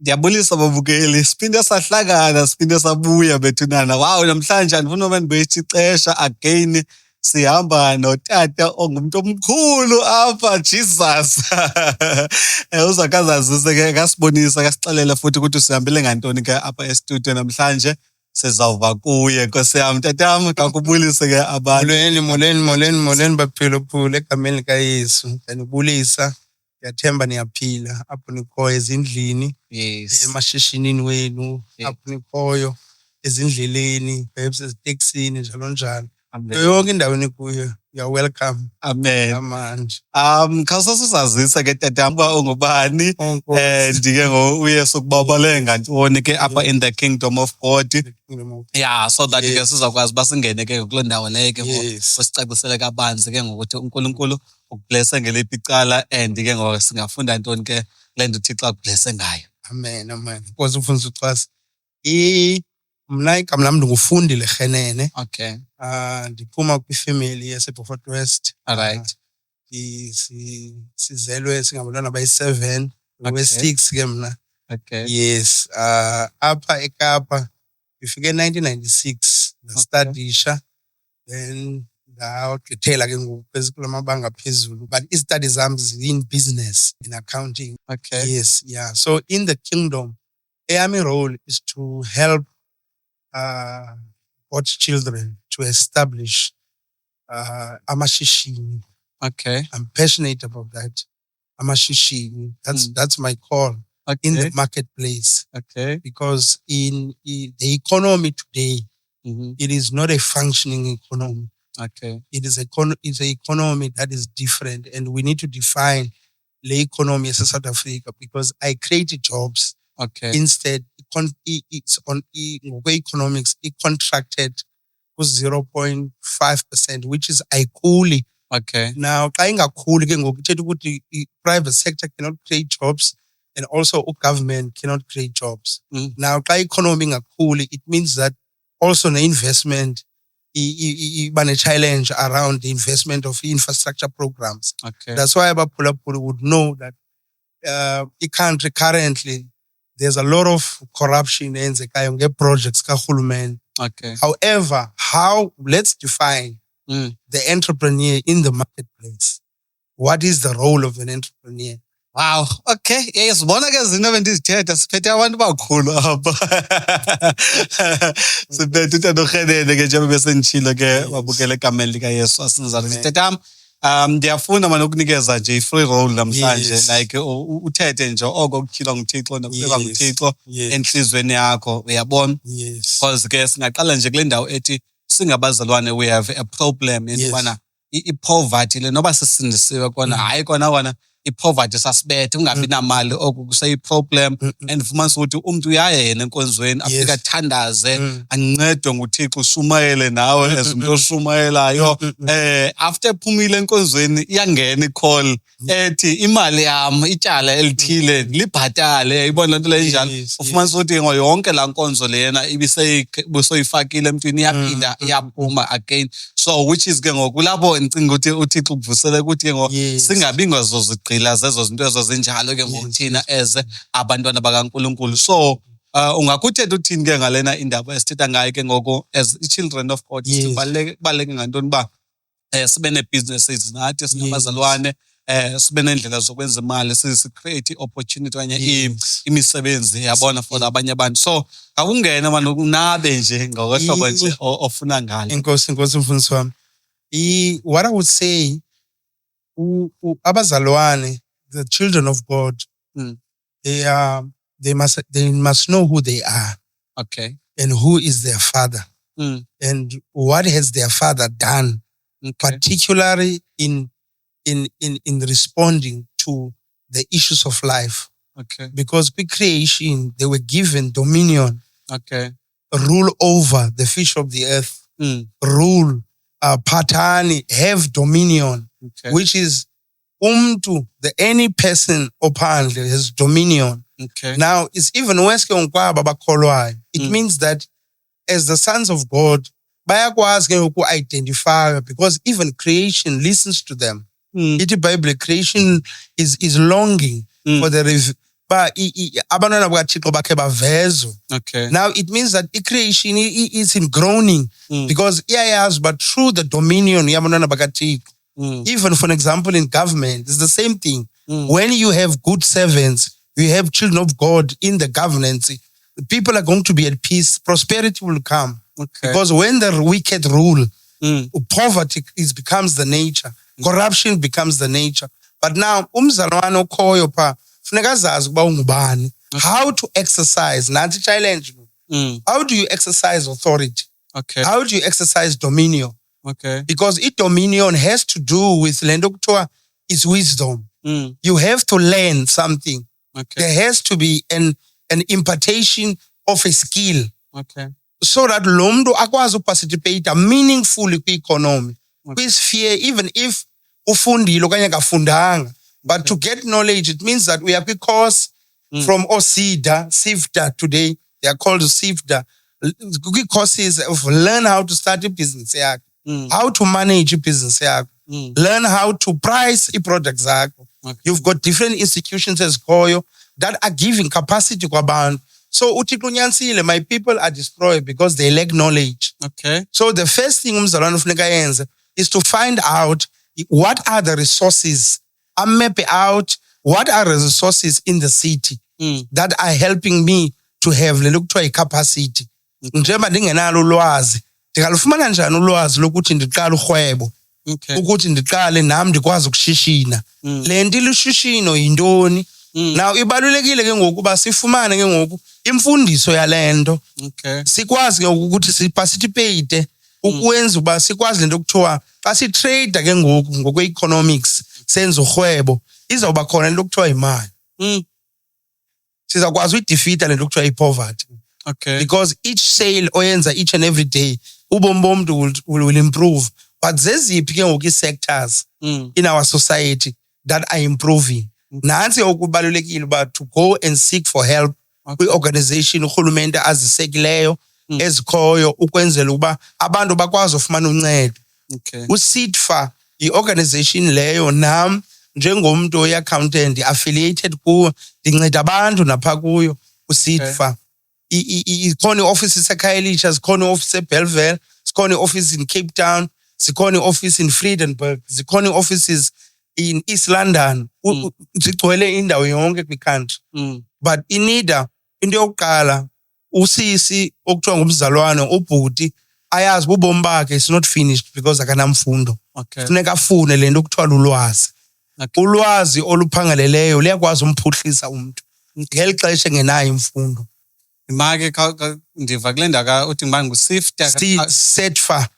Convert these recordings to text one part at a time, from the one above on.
Ndiyabulisa babukeli, siphinde sahlangana, siphinde sabuya bethunana. Wow, namhlanje andifuna ube ndibethi ixesha again. Sihamba notata ongumuntu omkhulu apha, Jesus. Uzakazazise ke kasibonisa, kasixelela futhi ukuthi sihambile ngantoni ke apha estudio namhlanje. Sizawuva kuye Nkosi yami. Tatam, kakubulise ke abantu. Molweni baphulaphula egameni likaYesu. Ndiyanibulisa. Ndiyathemba niyaphila apho nikhoyo ezindlini, Yes. emashishinini wenu, Yeah. apho nikhoyo ezindleleni, perhaps eziteksini njalo njalo. Amen. Yonke indawo enikuyo, you are welcome. Amen. Amanje. Khawusasazise ke tatam uba ungubani. Ndike uYesu kubabale ngantoni ke apha in the kingdom of God. Yeah, so that ke sizakwazi basingene ke kuloo ndawo leyo ke Yes. sicacisele kabanzi ke ngokuthi uNkulunkulu ukublesse ngeliphi icala and ke ngoku singafunda ntoni ke le nto uThixo akublesse ngayo. Amen. Nkosi mfundisi uxhasa. Mna igama lam ndingufundile Rhenene. Okay. Ndiphuma kwifamily yaseBeaufort West. All right. Sizelwe singabantwana bayi-7, Okay. we-6 ke mna. Okay. Yes, apha eKapa ngifike 1996 ngastudisha, then ndagqithela ke ngoku kula mabanga aphezulu, but i-studies zam in business, in accounting. Okay. Yes, yeah. So in the kingdom, eyami role is to help God's children to establish amashishini. Okay. I'm passionate about that. Amashishini. That's my call in the marketplace. Okay. Because in the economy today, Mm-hmm. it is not a functioning economy. Okay. It's an economy that is different, and we need to define the economy as South Africa, because I created jobs. Okay. Instead, it's on economics, it contracted to 0.5%, which is aikhuli. Okay. Now, xa ingakhuli ke ngoku ithetha ukuthi i-private sector cannot create jobs, and also government cannot create jobs. Now, xa economy ingakhuli, it means that also the investment iba ne-challenge around the investment of infrastructure programs. Okay. That's why abaphulaphula would know that the country currently, there's a lot of corruption eyenzekayo nge-projects kahulumeni. Okay. However, let's define the entrepreneur in the marketplace. What is the role of an entrepreneur? Wow. Okay. Sibona ke izinto bendizithetha siphethe abantu bakhulu apha. Siphethe uTata uRhenene ke njengoba besenditshilo ke babukele egameni likaYesu asinzalise. Tatam, ndiyafuna manje ukunikeza nje i-free role namhlanje, Yes. like uthethe nje oko ukutyhilwa nguThixo nokubekwa Yes. nguThixo Yes. enhlizweni yakho, uyabona? Yes. Because ke singaqala nje kule ndawo ethi singabazalwane we have a problem into Yes. yobana i-poverty le noba sisindisiwe kona hayi kona i-poverty sasibethe ungabi namali oku kuseyi-problem and fumanisa ukuthi umntu uyaye yena enkonzweni afika athandaze ancedwe nguThixo ushumayele nawe as umuntu oshumayelayo. After ephumile enkonzweni iyangena i-call ethi imali yam ityala elithile libhatale, ibona loo nto leyo injalo. Yes, Ufumanisa ukuthi yonke laa nkonzo lena ibisoyifakile emntwini iyaphinda iyaphuma again. So which is ke ngoku lapho ndicinga ukuthi uThixo ukuvusele ukuthi ke ngoku Yes. singabi ngazozigqila zezo zinto ezo zinjalo ke ngoku thina eze abantwana bakaNkulunkulu. So ungakuthetha uthini ke ngalena indaba esithetha ngayo ke ngoku as children of God? Yes. Kubaluleke ngantoni uba sibe nee-businesses nathi sinabazalwane, sibe neendlela zokwenza imali, si-create i-opportunity okanye Yes. imisebenzi yabona for abanye abantu. So awungene manje unabe nje ngokwehlobo nje ofuna ngalo. Inkosi mfundisi wami. What I would say, abazalwane, the children of God, they must know who they are Okay. and who is their father and what has their father done, Okay. particularly in responding to the issues of life. Okay. Because with creation, they were given dominion, Okay. rule over the fish of the earth, rule, patani, have dominion, Okay. which is any person ophandle has dominion. Okay. Now, it's even worse ke ngokwaba bakholwayo. It means that as the sons of God, bayakwazi ke uku-identify, because even creation listens to them. Ithi Bible, creation is longing for the ba abantwana bakaThixo bakhe bavezwe. Okay. Now it means that creation is in groaning because iyayazi but through the dominion yabantwana bakaThixo. Even for an example in government, it's the same thing. When you have good servants, you have children of God in the governance, people are going to be at peace. Prosperity will come. Okay. Because when the wicked rule, poverty becomes the nature. Corruption becomes the nature. But now, umzalwane okhoyo pha, funeka azazi ukuba ungubani. How to exercise, nanti challenge. How do you exercise authority? Okay. How do you exercise dominion? Okay. Because dominion has to do with lento kuthiwa is wisdom. You have to learn something. Okay. There has to be an impartation of a skill. Okay. So that lo mntu akwazi uparticipate meaningfully kwi-economy. Kwi-sphere, even if ufundile okanye akafundanga. But to get knowledge, it means that we are course from SIFDA today. They are called SIFDA. Courses of learn how to start a business, how to manage a business, learn how to price a product. You've got different institutions as Koyo that are giving capacity kwabantu. So uThixo unyanisile, my people are destroyed because they lack knowledge. Okay. So the first thing umzalwane ufuneka yenze is to find out what are the resources. Map out what are the resources in the city that are helping me to have le kuthiwa i-capacity. Njengoba ndingenalo ulwazi, ndingalufumana njani ulwazi lokuthi ndiqale urhwebo? Ukuthi ndiqale nami ndikwazi ukushishina. Le nto ilushishino yintoni? Now ibalulekile ke ngoku uba sifumane ke ngoku imfundiso yalento. Sikwazi ke ukuthi siparticipate ukwenza uba sikwazi lento kuthiwa xa sitrade ke ngoku ngokwe-economics senza urhwebo izawuba khona lento kuthiwa imali. Sizakwazi uyidefeata lento kuthiwa i-poverty. Okay. Because each sale oyenza each and every day ubomi bomntu will improve. But zeziphi ke ngoku ii-sectors in our society that are improving. Nansi okubalulekile uba to go and seek for help kwi-organization urhulumente azisekileyo ezikhoyo ukwenzela uba abantu bakwazi ufumana uncedo. USITFA i-organization leyo nam njengomntu oyi-accountant affiliated kuwo ndinceda abantu napha kuyo uSITFA. Zikhona ii-offices eKhayelitsha, zikhona ii-office eBellville, zikhona ii-offices in Cape Town, zikhona ii-offices in Vredenburg, zikhona ii-offices in East London. Zigcwele indawo yonke kwi-country. But inida into yokuqala usisi okuthiwa ngumzalwane ubhuti ayazi ubomi bakhe is not finished because akanamfundo. Funeka afune le nto kuthiwa lulwazi. Ulwazi oluphangaleleyo liyakwazi umphuhlisa umntu ngeli xesha engenayo imfundo. Imake ndiva kule ndaka uthi ngibani SETFA.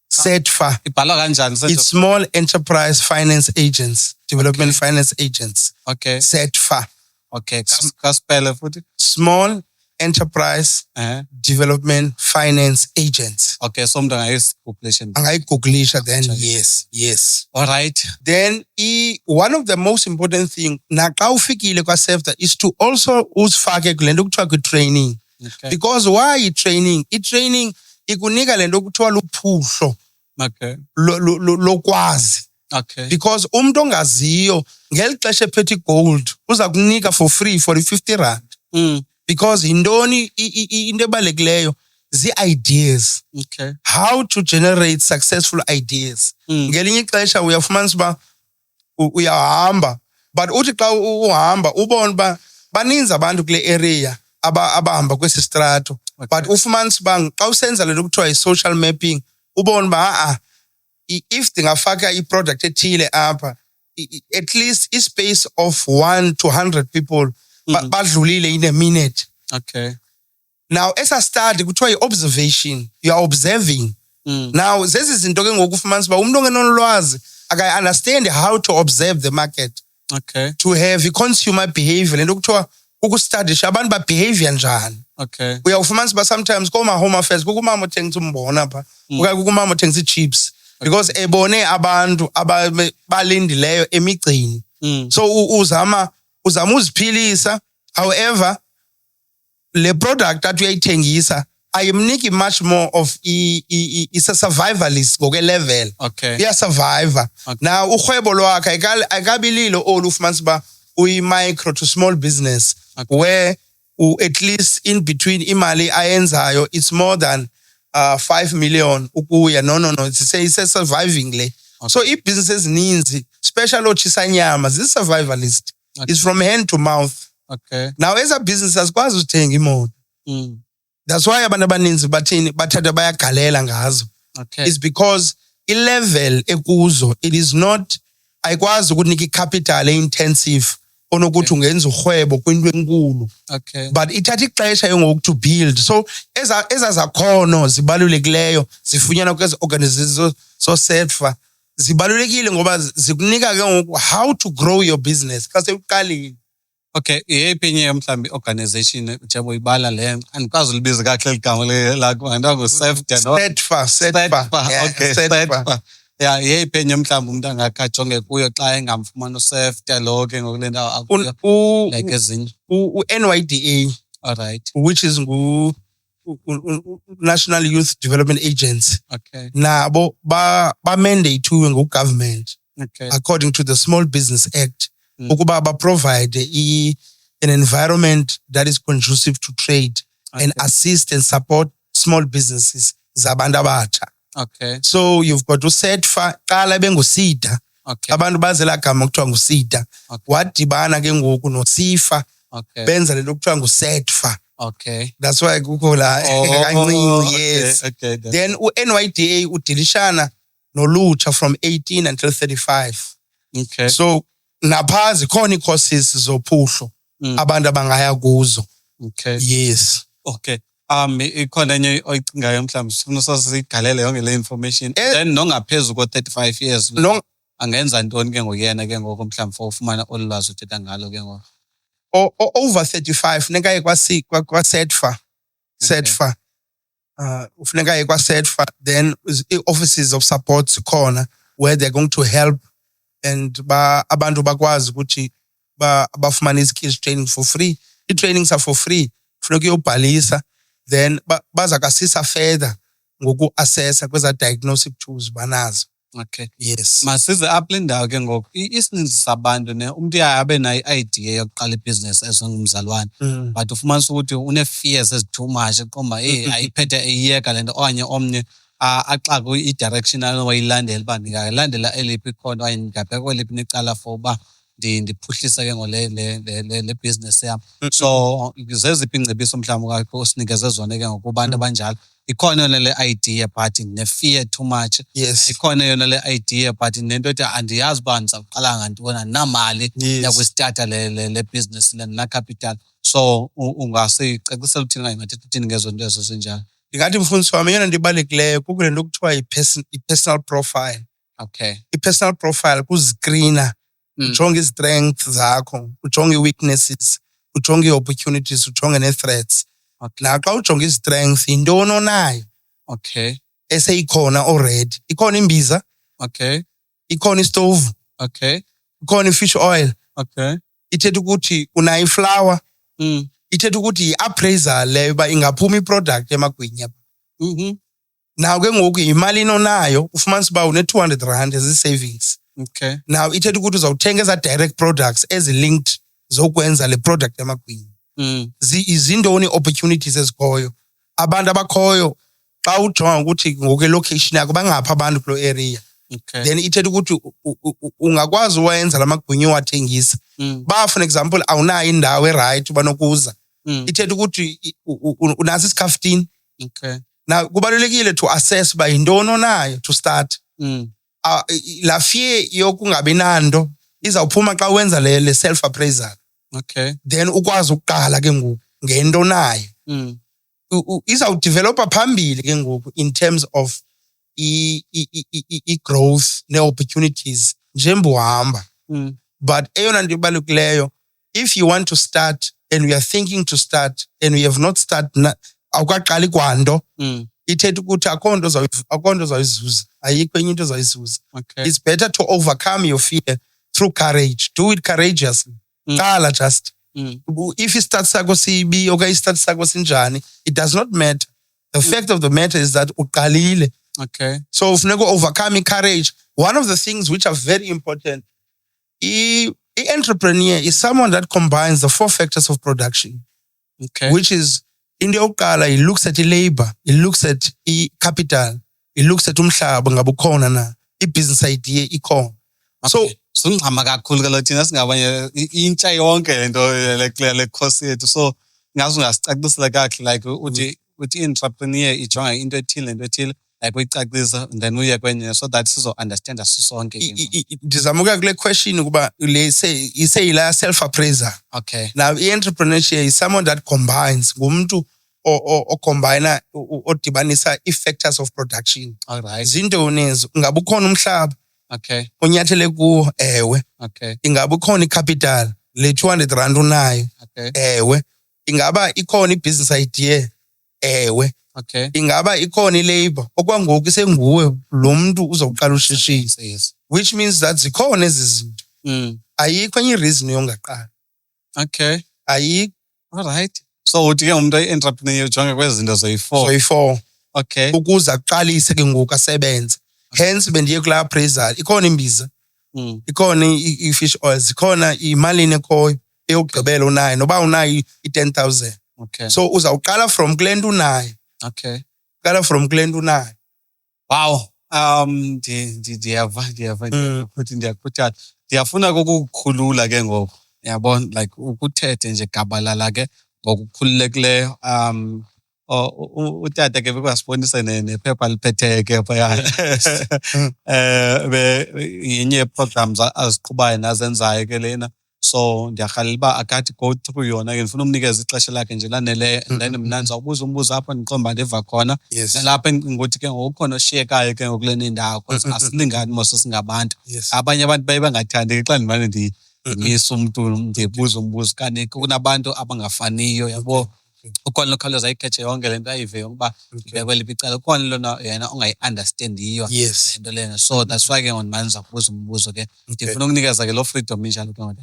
SETFA. Ibhalwa kanjani? It's Small Enterprise Finance Agents, Development Finance Agents. Okay. SETFA. Okay. Kaspele futhi? Small Enterprise Development Finance Agents. Okay, so mntu angayiguglisha. Angayiguglisha then yes. All right. Then one of the most important thing naxa ufikile kwa-SEFTA is to also uzifake kule nto kuthiwa kwi-training. Because why i-training? I-training ikunika le nto kuthiwa luphuhlo lokwazi. Okay. Because umntu ongaziyo ngeli xesha ephethe gold uza kunika for free for i-R50. Because yintoni into ebalulekileyo zii-ideas. Okay. How to generate successful ideas. Ngelinye ixesha uyafumanisa uba uyahamba but uthi xa uhamba ubone uba baninzi abantu kule area abahamba kwesi strato. But ufumanisa uba xa usenza le nto kuthiwa yi-social mapping ubone uba if ndingafaka i-product ethile apha at least i-space of 1 to 100 people badlulile in a minute. Okay. Now esa study kuthiwa yi-observation. You are observing. Now zezi zinto ke ngoku ufumanisa uba umntu ongenolwazi aka-understand how to observe the market. Okay. To have i-consumer behavior le nto kuthiwa ukustadisha abantu babehavior njani. Okay. Uyawufumanisa uba sometimes kooma-home affairs kukho umama othengisa umbona pha okanye kukho umama othengisa ii-chips because ebone abantu abalindileyo emigceni. So uzama uziphilisa. However le product athi uyayithengisa ayimniki much more of isa-survivalist ngokwe-level. Okay. Iyasurvive. Now urhwebo lwakhe ayikabi lilo olu ufumanisa uba micro to small business, where at least in between imali ayenzayo, it's more than 5 million. No. It's surviving. So if businesses needs, special ochisanyama, this is survivalist. It's from hand to mouth. Okay. Now as a business, asikwazi uthenga imoto. That's why abantu abaninzi bathini bathatha bayagalela ngazo. Okay. It's because i-level ekuzo, it is not, ayikwazi ukunika capital intensive onokuthi ungenza urhwebo kwinto enkulu. Okay. But ithatha ixesha ngoku to build. So ezazakhono zibalulekileyo zifunyanwa kwezi organizations so SETFA zibalulekile ngoba zikunika ke ngoku how to grow your business xa sewuqalile. Okay, yeyiphi enye mhlambi organization njengoba ibala le andikwazi ulibiza kahle igama lakho ndango SETFA. Okay, SETFA. Yeah, yeyiphi enye mhlambi umuntu angakajonge kuyo xa engamfumana uSEFTA lo ke ngokule ndawo akuyo like ezinye NYDA. All right. Which is National Youth Development Agency. Okay. Nabo ba mandate government. Okay. According to the Small Business Act. Ukuba ba provide an environment that is conducive to trade and assist and support small businesses zabantu abatsha. Okay. So you've got to SETFA qala benguSIDA. Okay. Abantu bazela gama kuthiwa nguSIDA. Wadibana ke ngoku noSIFA. Okay. Benza lento kuthiwa nguSETFA. Okay. That's why kukho la kancinci. Yes. Okay. Then NYDA udilishana nolutsha from 18 until 35. Okay. So napha zikhona courses zophuhlo abantu abangaya kuzo. Okay. Yes. Okay. Ikhona enye oyicingayo mhlawumbe sifuna sasigalele yonke le information then nongaphezulu ko-35 years angenza ntoni ke ngokuyena ke ngoko mhlawumbe for ufumana olwazi uthetha ngalo ke ngoko over 35 funeka ye kwa-SETFA. SETFA. Funeka ye kwa-SETFA, then offices of support zikhona where they're going to help and abantu bakwazi ukuthi bafumane skills training for free. I-trainings are for free. Funeka uyobhalisa then bazakusisa further ngoku-assessa kweza diagnostic tools banazo. Okay. Yes. Masize apha ndawo ke ngoku isininzi sabantu ne umuntu abe nayo i-idea yokuqala ibhiziness esengumzalwane but ufumanisa ukuthi une-fears ezi-too much qomba ayiphethe eyiyeka le nto okanye omnye axake i-direction anowayilandela uba ndingalandela eliphi ikhono okanye ndingabheka kweliphi necala for uba ndiphuhlise ke ngole business yam. So zeziphi ingcebiso mhlawumbi kakho usinikeze zona ke ngokubantu abanjalo ikhona yona le idea but ne-fear too much. Yes. Ikhona yona le idea but nento ethi andiyazi uba ndizawuqala ngantoni andinamali yakwistarta le business le ndina-capital. So ungasicacisela uthini okanye ungathetha uthini ngezo nto ezo zinjalo? Ndingathi mfundisi wami eyona nto ibalulekileyo kukho le nto kuthiwa i-personal profile. Okay. I-personal profile kuzikrina ujonge izi-strengths zakho, ujonge ii-weaknesses, ujonge ii-opportunities, ujonge nee-threats. Okay. Naxa ujonge izi-strengths yintoni onayo. Okay. Eseyikhona already. Ikhona imbiza. Okay. Ikhona istovu. Okay. Ikhona i-fish oil. Okay. Ithetha ukuthi unayo iflour. Ithetha ukuthi yi-appraisal leyo uba ingaphuma i-product emagwinya. Now ke ngoku imali inonayo ufumanisa uba une-R200 ezi-savings. Okay. Now ithetha ukuthi uzawuthenga eza direct products ezi-linked zokwenza le product emagwinya. Izintoni opportunities ezikhoyo. Abantu abakhoyo xa ujonga ukuthi ngoku location yakho bangapha abantu kulo area. Okay. Then ithetha ukuthi ungakwazi uwenza lamagwinya wathengisa. Ba for example awunayo indawo eright banokuza. Ithetha ukuthi unaso isikhaftini. Okay. Now kubalulekile to assess by intoni onayo to start. La fear yokungabi nando izawuphuma xa wenza le self appraisal. Okay. Then ukwazi ukuqala ke ngoku ngento onayo. Izawudevelopa phambili ke ngoku in terms of i-growth ne-opportunities njengoba uhamba. But eyona nto ibalulekileyo, if you want to start and we are thinking to start and we have not started awukaqali kwanto, ithetha ukuthi akho nto ozayizuza, ayikho enye into ozayizuza. Okay. It's better to overcome your fear through courage. Do it courageously. Qala just. If i-start sakho sibi okanye i-start sakho sinjani, it does not matter. The fact of the matter is that uqalile. Okay. So funeka overcome courage. One of the things which are very important, The entrepreneur is someone that combines the 4 factors of production. Okay. Which is, in the Okala, he looks at the labor, he looks at the capital, he looks at umhlaba ngabe ukhona na, business idea ikhona. So singxama kakhulu ke lo thina singabanye intsha yonke lento le course yethu. So ngazi ungasicacisela kahle like uthi entrepreneur ijonga into ethile like uyicacisa and then uye kwenye so that sizo understand sisonke. Ndizamuka kule question ukuba le say la self appraiser. Okay. Now entrepreneurship is someone that combines ngumuntu o combine odibanisa factors of production. All right. Zinto nezo ngabe ukhona umhlaba. Okay. Onyathele kuwo ewe. Okay. Ingabe ukhona icapital le 200 rand unayo. Okay. Ewe. Ingaba ikhona ibusiness idea. Ewe. Okay. Ingaba ikhona ilabor okwangoku senguwe lo muntu uzoqala ushishini. Yes. Which means that zikhona ezi zinto. Ayikho enye reason yongaqala. Okay. Ayikho. All right. So uthi ke umuntu entrepreneur ujonga kwezinto zoyi4. Zoyi4. Okay. Ukuze aqalise ke ngoku asebenze. Hence bendiye kula appraisal ikhona imbiza. Ikhona i-fish oils, ikhona imali nekhoyo eyogqibela unayo noba unayo i-10,000. Okay. So uzawuqala from kule nto unayo. Okay. Qala from kule nto unayo. Wow. Ndiyava futhi ndiyakuthanda. Ndiyafuna ukukhulula ke ngoku. Yabona like ukuthethe nje gabalala ke ngokukhululekileyo. Utata ke bekwasibonisa nephepha liphetheyo ke phaya. Yinye programs aziqhubayo nazenzayo ke lena. So ndiyarhalela uba akathi go through yona ke ndifuna umnikeza ixesha lakhe nje laneleyo and then mna ndizawubuza umbuzo apho ndiqomba ndiva khona. Nalapha ngokuthi ke ngokukhona oshiyekayo ke ngokulena indawo because asilingani mose singabantu. Abanye abantu baye bangathandi xa ndimane ndimisa umuntu ndibuza umbuzo kanti kunabantu abangafaniyo yabo. Ukhona lokhaloza ayikhethe yonke lento ayive ukuba bekweliphi icala ukhona lona yena ongayi-understandiyo lento lena. So that's why ke ngondimane ndizakubuza umbuzo ke ndifuna ukunikeza ke lo freedom injalo ke ngoda.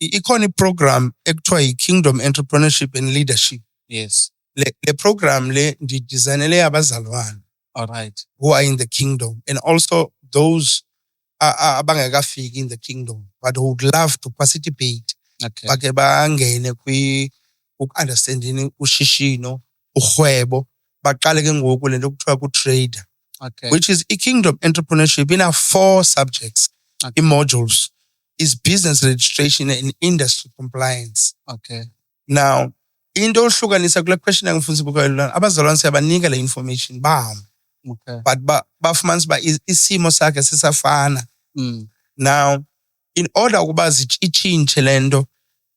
Ikhona iprogram ekuthiwa yi-Kingdom Entrepreneurship and Leadership. Yes. Le program le ndidizayinele abazalwane. All right. Who are in the kingdom and also those abangakafiki in the kingdom but who would love to participate. Okay. Bake bangene uku-understandini ushishino, urhwebo, baqale ke ngoku lento kuthiwa ku-trader. Okay. Which is i-Kingdom Entrepreneurship in 4 subjects. Okay. I-modules is business registration and industry compliance. Okay. Now, into ohlukanisa kule question engifundisa ukuyilana abazalwane siyabanika le information bam. Okay. But bafumanisa uba isimo sakhe sisafana. Now, in order ukuba itshintshe lento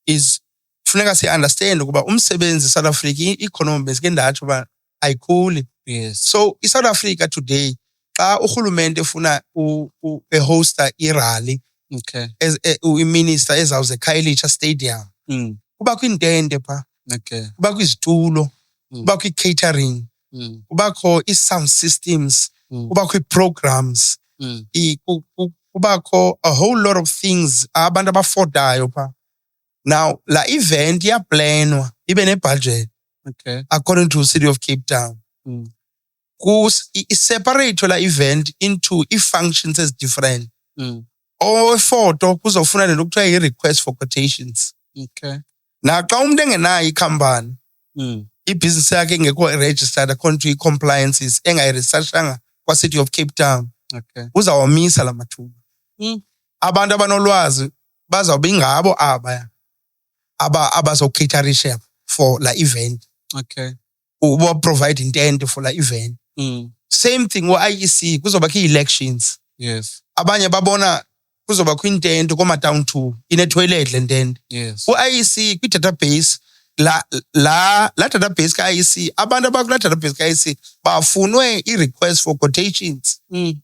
is funeka si-understand ukuba umsebenzi South Africa i-economy besike ndatsho uba ayikhuli. Yes. So i-South Africa today xa urhulumente efuna ehosta irally, okay, iminister ezawuze eKhayelitsha Stadium, kubakho iintente pha, okay, kubakho izitulo, kubakho i-catering, kubakho i-sound systems, kubakho i-programs, kubakho a whole lot of things abantu abafodayo pha. Now la event iyaplanwa ibe ne-budget, okay, according to the city of Cape Town. Separate la event into i-functions as different. Photo kuzofuna lento kuthiwa i-request for quotations. Okay. Na xa umuntu engenayo ikhampani, ibhizinisi yakhe engekho registered according to i-compliances engayiresearchanga kwa-city of Cape Town, okay, uzawamisa la mathuba. Abantu abanolwazi bazawube ingabo abazokhetherisha for la event. Okay. Uba provide intente for la event. Same thing wo-IEC kuzoba kwi-elections. Yes. Abanye babona kuzoba kwintente koma-town 2 ine-toilet le ntente. Yes. U-IEC kwi-database la database ka-IEC, abantu abakula database ka-IEC bafunwe i-request for quotations.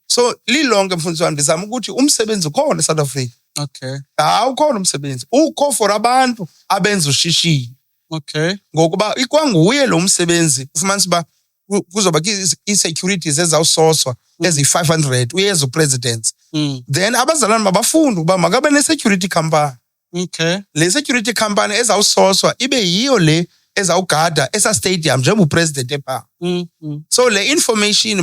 So lilonke mfundisi wami ndizama ukuthi umsebenzi ukhona eSouth Africa. Okay. Ukhona umsebenzi ukho for abantu abenza ushishino. Okay. Ngokuba ikwanguye lo msebenzi ufumanisa uba kuzoba i-securities ezawusoswa ezi-500 uyeza upresident. Then abazalwane mabafunda ukuba makabe ne-security company. Okay. Le security company ezawusoswa ibe yiyo le ezawugada esa stadium njengopresident epha. So le information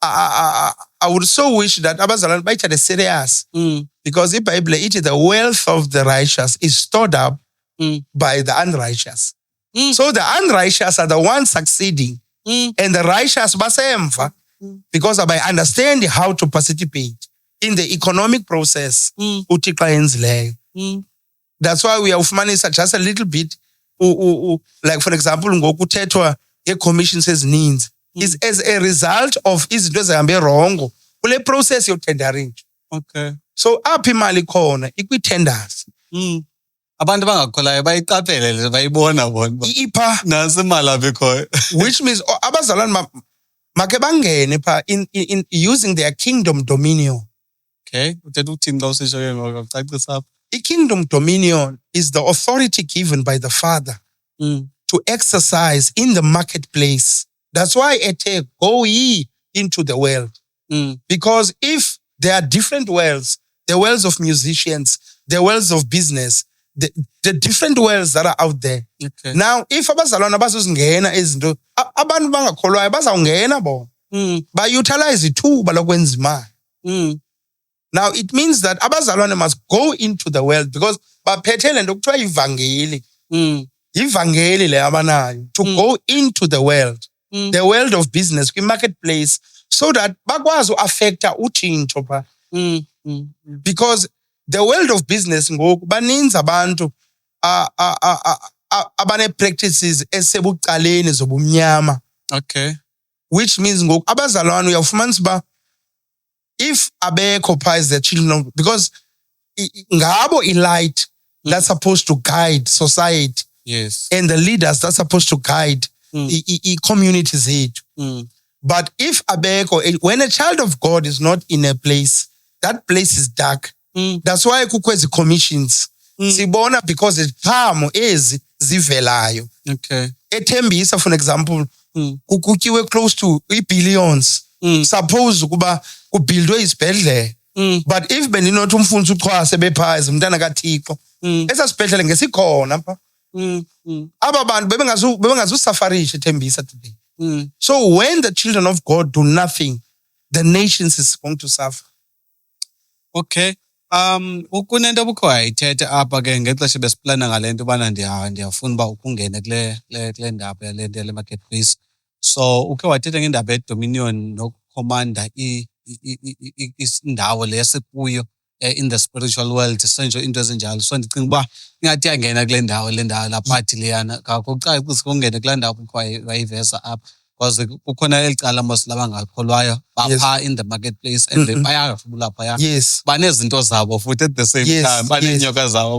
I would so wish that abazalwane bayithathe serious because iBhayibhile ithi the wealth of the righteous is stored up by the unrighteous. So the unrighteous are the ones succeeding and the righteous basemva because I understand how to participate in the economic process. That's why we have managed just a little bit. Like for example, ngokuthethwa ye-commission says needs is as a result of izinto ezihambe wrong kule process yo-tendering. Okay. So apha imali khona ikwi-tenders. Abantu bangakholayo bayiqaphele le bayibona bona. Ipha nasi imali abikhoyo. Which means abazalwane make bangene pha in using their kingdom dominion. Okay. Uthetha ukuthini xa usisho ke ngoku ucacisa apha? Kingdom dominion is the authority given by the Father to exercise in the marketplace. That's why it says, go ye into the world. Because if there are different worlds, the worlds of musicians, the worlds of business, the different worlds that are out there. Okay. Now, if abazalwane bazozingena izinto, abantu bangakholwayo bazawungena bona. Ba-utilize ithuba lokwenza imali. Now, it means that abazalwane must go into the world because baphethe lento kuthiwa ivangeli. Ivangeli le abanayo. To go into the world of business, marketplace, so that bakwazi affecta utshintsho pha. Because the world of business ngoku baninzi abantu abane practices esebucaleni zobumnyama. Okay. Which means ngoku abazalwane uyafumanisa ba if abekho pha is the children of, because ngabo light that's supposed to guide society. Yes. And the leaders that's supposed to guide communities zethu. But if abekho, when a child of God is not in a place, that place is dark. That's why kukho ezi commissions. Sibona because iziqhamo ezi zivelayo. Okay. Ethembisa for example, kukutyiwe close to billions. Suppose ukuba kubuildwe isibhedlele. But if beninothi umfundisi uXhwase bephazi umntana kaThixo, esasibhedlele ngesikhona pha. Aba bantu bebengazusafarisha ethembisa today. So when the children of God do nothing, the nations is going to suffer. Okay. Ukunento obukho ayithethe apha ke ngexesha besiplana ngalento bana ndiyafuna uba ukungene kule ndaba yale marketplace. So ukhe wathetha ngendaba ye-dominion nokukhomanda indawo le esikuyo in the spiritual world senje into ezinjalo. So ndicinga uba ingathi yangena kule ndawo la party leyana kakucacisa kungene kule ndawo wayiveza apha. Because kukhona elicala mos labangakholwayo bapha in the marketplace and bayafuna phaya. Yes. Banezinto zabo futhi at the same time banenyoka zabo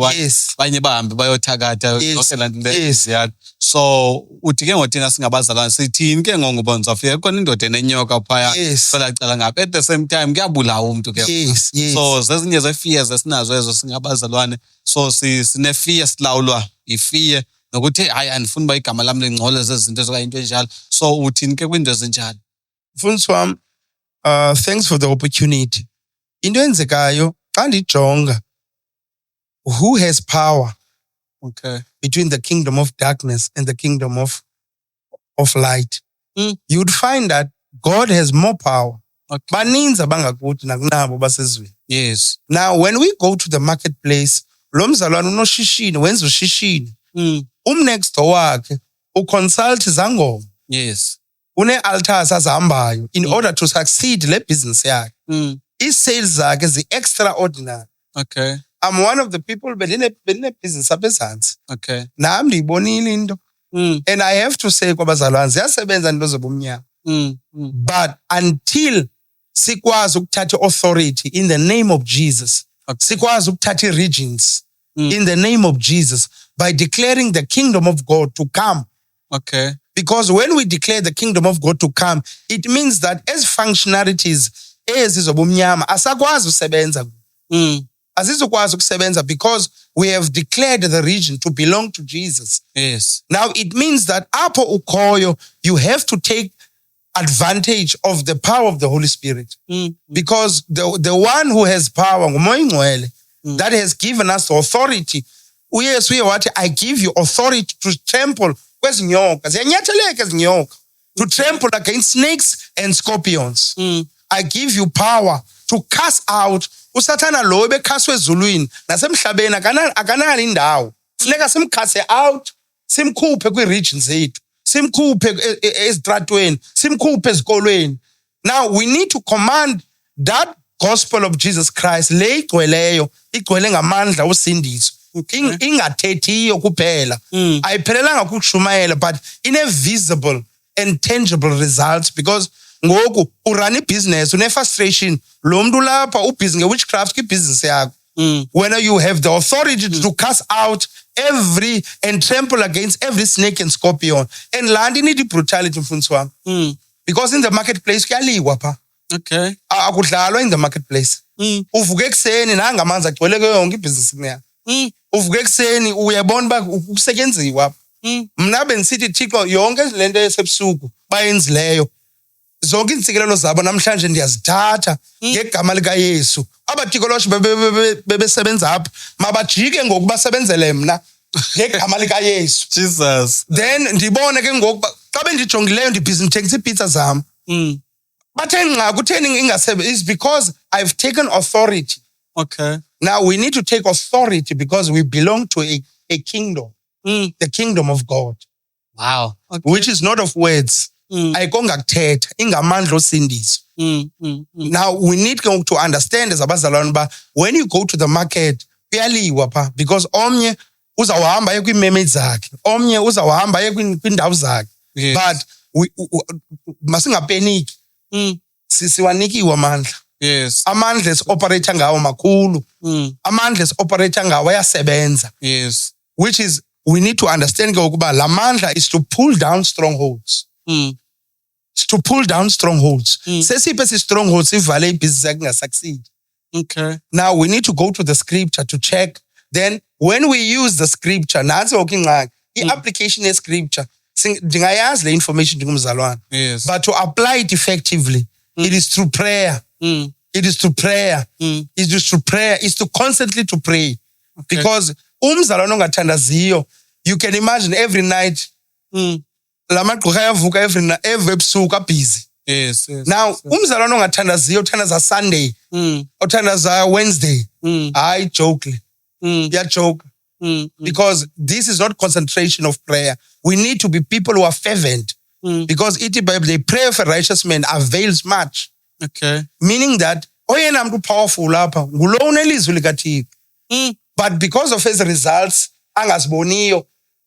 banye bahambe bayothakatha yonke laa nto leziyana. So uthi ke ngothina singabazalwane sithini ke ngongobona uzawufika khona indoda enenyoka phaya solacala ngapha at the same time kuyabulawa umuntu ke. So zezinye ze-fears esinazo ezo singabazalwane. So sine-fear silawulwa yi-fear nokuthi hayi andifuni uba igama lami lingcole zezinto ezokayinto enjalo. So uthini ke kwinto ezinjalo? Mfundisi wami, thanks for the opportunity. Into enzekayo xa ndijonga who has power between the kingdom of darkness and the kingdom of light. You'd find that God has more power. Baninzi abangakuthi nakunabo basezweni. Yes. Now when we go to the marketplace, lo mzalwane unoshishini wenza ushishini. Next door wakhe uconsult izangoma. Yes. Une-altars azihambayo in order to succeed le business yakhe. I-sales zakhe zi-extraordinary. Okay. I'm one of the people benine-business apha ezantsi. Okay. Nami ndiyibonile into. And I have to say kwabazalwane ziyasebenza into zobumnyama. But until sikwazi ukuthatha authority in the name of Jesus, sikwazi ukuthatha regions in the name of Jesus by declaring the kingdom of God to come. Okay. Because when we declare the kingdom of God to come, it means that as functionalities ezizobumnyama asakwazi usebenza. Azizokwazi ukusebenza because we have declared the region to belong to Jesus. Yes. Now it means that apho ukhoyo, you have to take advantage of the power of the Holy Spirit. Because the one who has power, nguMoya Oyingcwele, that has given us authority. Uyesu uye wathi, I give you authority to trample kwezinyoka. Ziyanyatheleka izinyoka. To trample against snakes and scorpions. I give you power to cast out. Usathana lo ebekhaswe ezulwini nasemhlabeni akanali indawo. Funeka simkhase out, simkhuphe kwi-regions zethu, simkhuphe ezitratweni, simkhuphe ezikolweni. Now we need to command that gospel of Jesus Christ le igcweleyo, igcwele ngamandla usindiso. Ingathethiyo kuphela. Ayiphelelanga kushumayela, but in a visible and tangible results, because ngoku urun business une frustration lo muntu lapha ubusy nge-witchcraft kwi-business yakho. When you have the authority to cast out every and trample against every snake and scorpion, and land need brutality mfundisi wami. Because in the marketplace kuyaliwa pha. Okay. Akudlalwa in the marketplace. Uvuke ekseni nanga amanzi agcwele yonke ibhizinisi yakho. Uvuke ekseni uyabona ba ukusetyenziwa. Mina benisithi Thixo yonke lento esebusuku bayenzileyo. Zonke insikelelo zabo namhlanje ndiyazithatha ngegama lika Yesu. Abatikoloshi bebesebenza apha mabajike ngokubasebenzele mina ngegama lika Yesu. Jesus. Then ndibone ke ngokuba xa bendijongileyo ndibhizi ngithengisa iipizza zami. Bathe nqa kutheni ingasebe is because I've taken authority. Okay. Now we need to take authority because we belong to a kingdom. The kingdom of God. Wow. Okay. Which is not of words. Ayikonga kuthetha ingamandla osindiso. Now we need to understand as abazalwane ba when you go to the market kuyaliwa pha because omnye uzawuhamba ye kwiimeme zakhe, omnye uzawuhamba ye kwindawo zakhe. But masingapeniki. Siwanikiwe amandla. Yes. Amandla esi-operate ngawo makhulu. Amandla esi-operate ngawo ayasebenza. Yes. Which is we need to understand ukuba la mandla is to pull down strongholds. It's to pull down strongholds. Sesiphe si-strongholds sivale ibhizinisi yakhe ingasucceed. Okay. Now we need to go to the scripture to check. Then when we use the scripture, nansi ngoku ingxaki, i-application ye-scripture, ndingayazi le information ndingumzalwane. Yes. But to apply it effectively, it is through prayer. It is through prayer. It is through prayer. It's to constantly to pray. Okay. Because umzalwane ongathandaziyo, you can imagine every night, lamagqirha ayavuka every ebusuku busy. Yes. Now, umzalwane ongathandaziyo uthandaza Sunday, uthandaza Wednesday. I joke. Yeah, joke. Because this is not concentration of prayer. We need to be people who are fervent. Because it Bible, they pray for righteous men avails much. Okay. Meaning that oyena muntu powerful lapha ngulo unelizwi likaThixo. But because of his results angaziboniyo,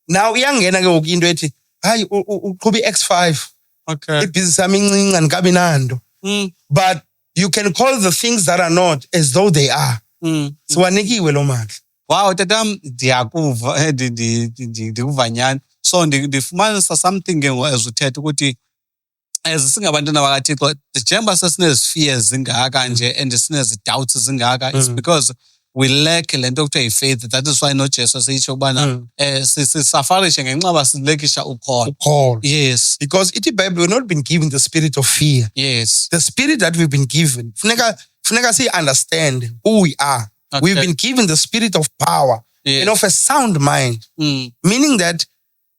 now iyangena ke ngoku into ethi hayi uqhuba iX5. Okay. Ibhizinisi yami incinci andikabi nando. But you can call the things that are not as though they are. Siwanikiwe lo mandla. Wow, tatam ndiyakuva ndikuva nyani. So ndifumanisa something ke as uthetha ukuthi as singabantwana bakaThixo njengoba sesinezifears zingaka nje and sinezi-doubts zingaka it's because we lack lento okuthiwa yi-faith. That is why noJesu seyitsho ukubana sisafarishe ngenxa yoba silekisha ukholo. Yes. Because ithi Bible we've not been given the spirit of fear. Yes. The spirit that we've been given funeka understand who we are. Okay. We've been given the spirit of power and of a sound mind. Meaning that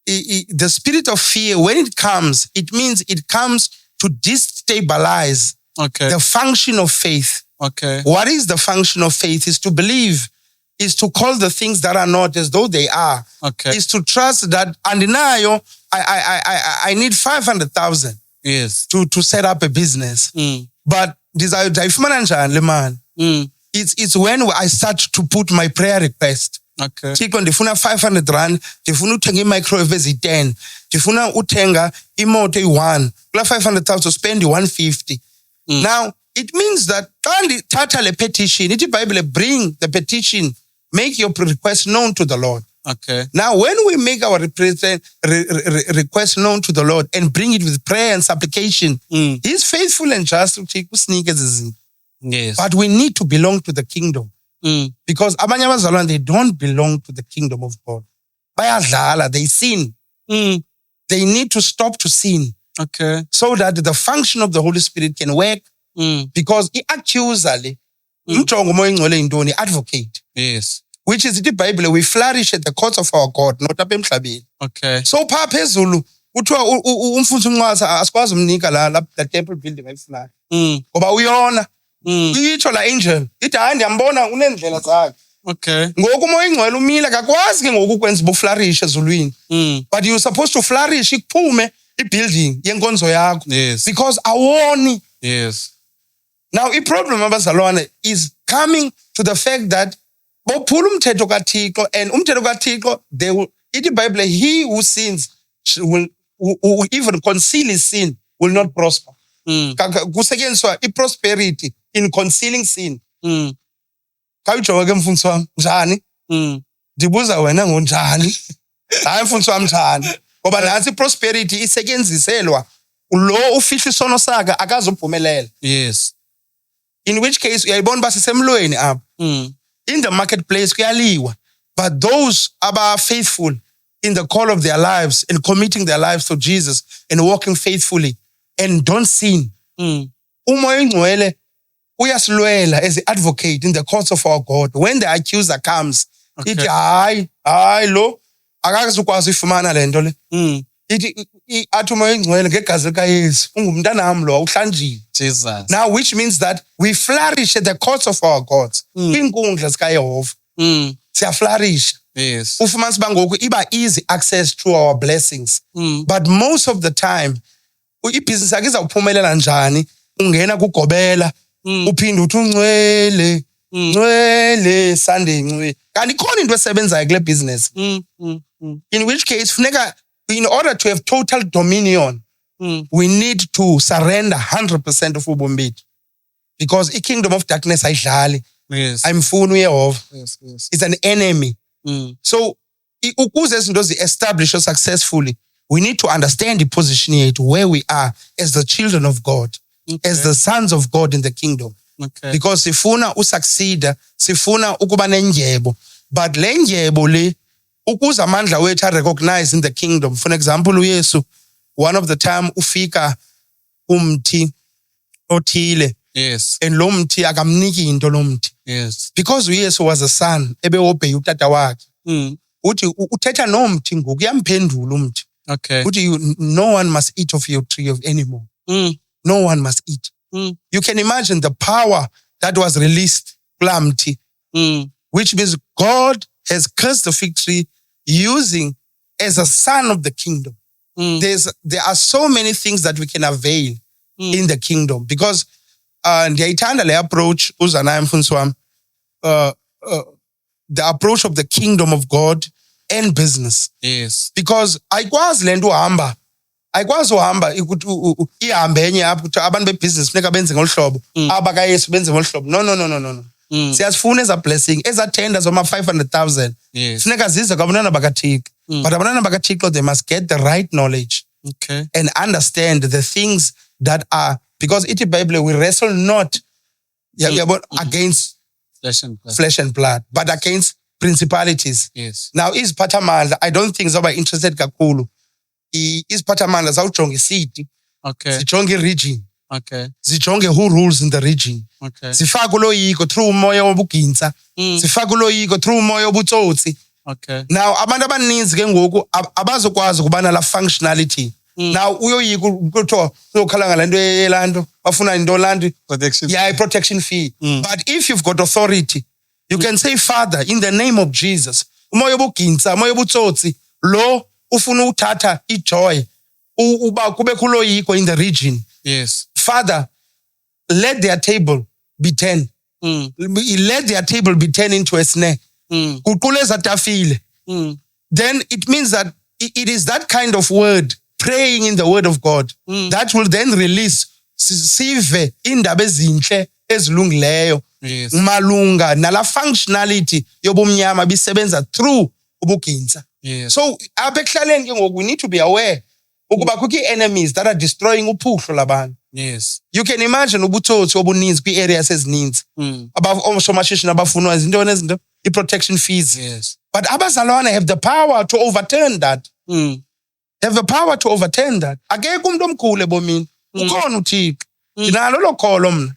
the spirit of fear, when it comes, it means it comes to destabilize the function of faith. Okay. What is the function of faith? Is to believe, is to call the things that are not as though they are. Okay. Is to trust that andinayo, I need 500,000 to set up a business. But it's when I start to put my prayer request. Okay. Thixo ndifuna 500 rand, ndifuna uthenga i-microwave ezi-10, ndifuna uthenga imoto eyi-1. Kula 500,000 spend 150. Now, it means that xa ndithatha le petition, ithi iBhayibhile bring the petition, make your request known to the Lord. Okay. Now, when we make our request known to the Lord and bring it with prayer and supplication, He's faithful and just to usinike ezi zinto. Yes. But we need to belong to the kingdom. Because abanye abazalwane, they don't belong to the kingdom of God. Bayadlala, they sin. They need to stop to sin. Okay. So that the function of the Holy Spirit can work. Because i-accuser le, umjongo umoya ingcwele yintoni? Advocate. Yes. Which is the Bible, we flourish at the courts of our God, not apha emhlabeni. Okay. So phaa phezulu, Kuthiwa umfundisi uNcwasa asikwazi umnika la temple building ayifunayo. Ngoba uyona. Itsho la angel. Ithi hayi ndiyambona unendlela zakhe. Okay. Ngoku umoya ingcwele umile akakwazi ke ngoku ukwenza ubuflourish ezulwini. But you're supposed to flourish ikuphume ibuilding yenkonzo yakho. Yes. Because awoni. Yes. Now i-problem abazalwane is coming to the fact that bophula umthetho kaThixo, and umthetho kaThixo they will ithi iBhayibhile, he who sins will who even conceal his sin will not prosper. Kusetyenziswa i-prosperity in concealing sin. Khawujonge ke mfundisi wami, njani? Ndibuza wena ngonjani? Hayi mfundisi wami njani? Ngoba nansi i-prosperity isetyenziselwa lo ufihla isono sakhe akazophumelela. Yes. In which case uyayibona uba sisemlweni apha. In the marketplace kuyaliwa, but those are faithful in the call of their lives and committing their lives to Jesus and walking faithfully and don't sin. Umoya ingcwele uyasilwela as an advocate in the courts of our God. When the accuser comes, ithi hayi lo akazukwazi ifumana lento le. Ithi athi umoya ingcwele ngegazi likaYesu ungumntanami lo uhlanjiwe. Jesus. Now which means that we flourish at the courts of our gods. Inkundla zikaYehova. Siyaflourish. Yes. Ufumanise uba ngoku iba easy access to our blessings. But most of the time ibhizinisi yakhe izawuphumelela njani? Ungena kugobela uphinde uthi ungcwele Sunday ngcwele. Kanti ikhona into esebenzayo kule business. In which case funeka, in order to have total dominion, we need to surrender 100% of ubomi bethu, because the kingdom of darkness ayidlali. Yes. Ayimfuni uYehova. Yes. Yes. It's an enemy. So ukuze izinto zi-establish successfully, we need to understand the position yethu, where we are as the children of God, as the sons of God in the kingdom. Okay. Because sifuna usucceed, sifuna ukuba nendyebo, but le ndyebo le ukuze amandla wethu recognize in the kingdom. For example, uYesu one of the time ufika umthi othile. Yes. And lo mthi akamniki into lo mthi. Yes. Because uYesu was a son, ebewobhe utata wakhe. Uthi uthetha nomthi ngoku uyamphendula umthi. Okay. Uthi no one must eat of your tree of anymore. No one must eat. You can imagine the power that was released kulaa mthi. Which means God has cursed the fig tree using as a son of the kingdom. There are so many things that we can avail in the kingdom, because ndiyayithanda le approach uzanayo mfundisi wami, the approach of the kingdom of God and business. Yes. Because ayikwazi lento uhamba ihambe enye apho ukuthi abantu bebusiness funeka benze ngolu hlobo, abakaYesu benze ngolu hlobo. No. Siyazifuna eza blessing, eza tender zoma 500,000. Yes. Funeka zize kwabantwana bakaThixo. But abantwana bakaThixo, they must get the right knowledge. Okay. And understand the things that are, because ithi iBhayibhile, we wrestle not against flesh and blood, but against principalities. Yes. Now iziphathamandla, I don't think zoba interested kakhulu. Iziphathamandla zawujonga isiti. Okay. Zijonge i-region. Okay. Zijonge who rules in the region. Okay. Zifake uloyiko through umoya wobugintsa. Zifake uloyiko through umoya wobutsotsi. Okay. Now abantu abaninzi ke ngoku abazokwazi ukubana la functionality. Now uyoyika kuthiwa uyokhala ngalento yelanto bafuna into lanto Protection. Yeah, protection fee. But if you've got authority, you can say, Father, in the name of Jesus, umoya wobugintsa, umoya wobutsotsi lo ufuna uthatha ijoy uba kube kuloyiko in the region. Yes. Father, let their table be 10. Let their table be 10 into a snare. Kuquleza tafile. Then it means that it is that kind of word, praying in the word of God, that will then release sive indaba ezinhle ezilungileyo malunga nala functionality yobumnyama bisebenza through ubugintsa. Yes. So apha ekuhlaleni ke ngoku we need to be aware ukuba kukho enemies that are destroying uphuhlo labantu. Yes. You can imagine ubutsotsi obuninzi kwi-areas ezininzi. Oosomashishini abafunwa izintoni ezinto, i-protection fees. Yes. But abazalwane have the power to overturn that. Have the power to overturn that. Akekho umuntu omkhulu ebomini. Ukhona uThixo. Ndinalo lo kholo mna.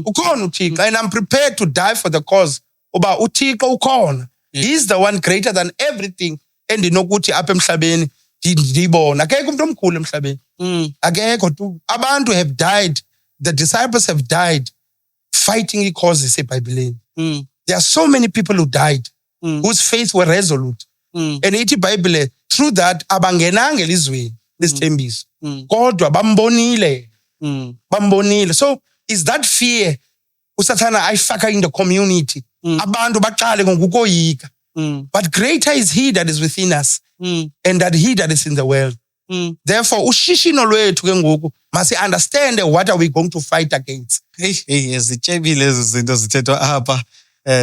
Ukhona uThixo, and I'm prepared to die for the cause. Uba uThixo ukhona. He's the one greater than everything endinokuthi apha emhlabeni ndiyibona akekho umuntu omkhulu emhlabeni akekho tu abantu have died, the disciples have died fighting i-causes eBhayibhelini. There are so many people who died whose faith were resolute and ithi iBhayibhile through that abangenanga elizweni lesithembiso kodwa bambonile. So is that fear usathana ayifaka in the community abantu baqale ngokukoyika, but greater is he that is within us and that he that is in the world. Therefore ushishino lwethu ke ngoku must understand what are we going to fight against. Zitshebile lezi zinto zithethwa apha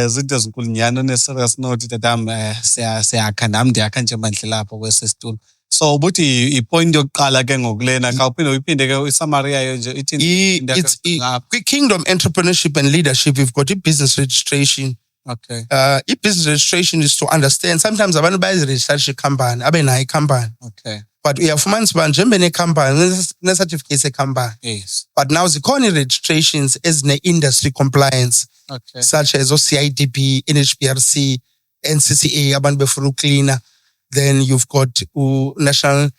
zinto ezinkulunyana neserious note tatam siyakha nami ndiyakha nje mandle lapho kwesesitulo. So ubuthi ipoint yokuqala ke ngokulena khawuphinde uyiphinde ke isummary yayo nje ithi kwi-kingdom entrepreneurship and leadership we've got i-business registration. Okay. I-business registration is to understand sometimes abantu bayaziregistra ikhampani abe nayo ikhampani. Okay. But uyafumanisa uba njengoba nekhampani ne-certificate sekhampani. Yes. But now zikhona i-registrations ezine-industry compliance. Okay. Such as CIDP, NHPRC, NCCA, abantu befuna uklina. Then you've got national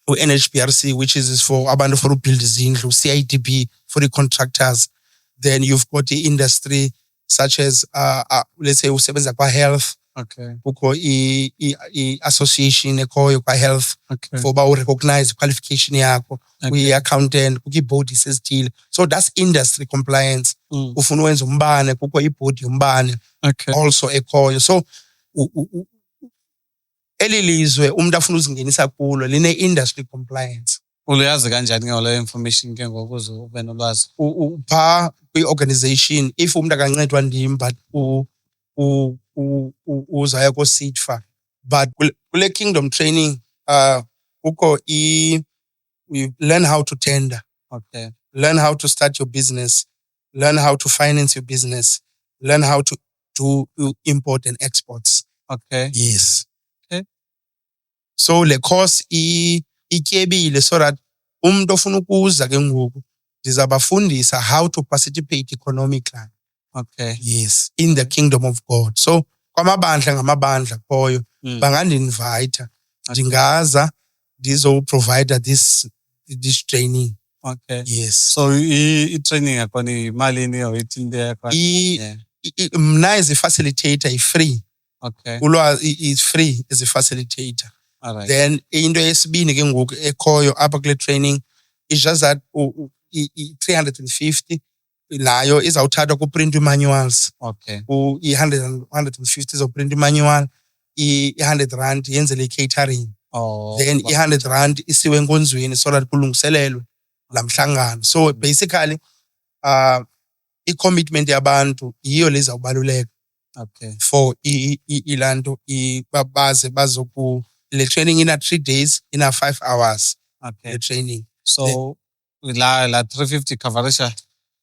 NHPRC, which is for abantu for build izindlu, CIDP for the contractors. Then you've got the industry such as let's say usebenza kwa health. Okay. Kukho i-association ekhoyo kwa health. Okay. For ba recognize qualification yakho. Kwi-accountant, kukho i-body sesithile. So that's industry compliance. Ufuna wenza umbane, kukho i-body yombane. Okay. Also ekhoyo. So elilizwe umuntu afuna uzingenisa kulo line-industry compliance. Uyazi kanjani ngale information ke ngokuze ube nolwazi? Upha kwi-organization if umuntu akancedwa ndim but uzaya ko-SEEDFA. But kule kingdom training kukho we learn how to tender. Okay. Learn how to start your business. Learn how to finance your business. Learn how to do import and exports. Okay. Yes. Okay. So le course ityebile so that umuntu ofuna ukuza ke ngoku ndizabafundisa how to participate economically. Okay. Yes, in the kingdom of God. So kwamabandla ngamabandla khoyo bangandinvite ndingaza ndizo-provide this training. Okay. Yes. So i-training yakhona imalini or ithini yakhona? Mna as a facilitator i-free. Okay. Is free as a facilitator. All right. Then into yesibini ke ngoku ekhoyo apha kule training is just that 350 nayo izawuthathwa ku-print manuals. Okay. i-150 izoprint manual, i-100 rand yenzele i-catering. Oh. Then i-100 rand isiwe enkonzweni so that kulungiselelwe la mhlangano. So basically i-commitment yabantu yiyo lezawubaluleka. Okay. For ilanto baze bazoku le training ina 3 days ina 5 hours. Okay. The training. So la 350 coverisha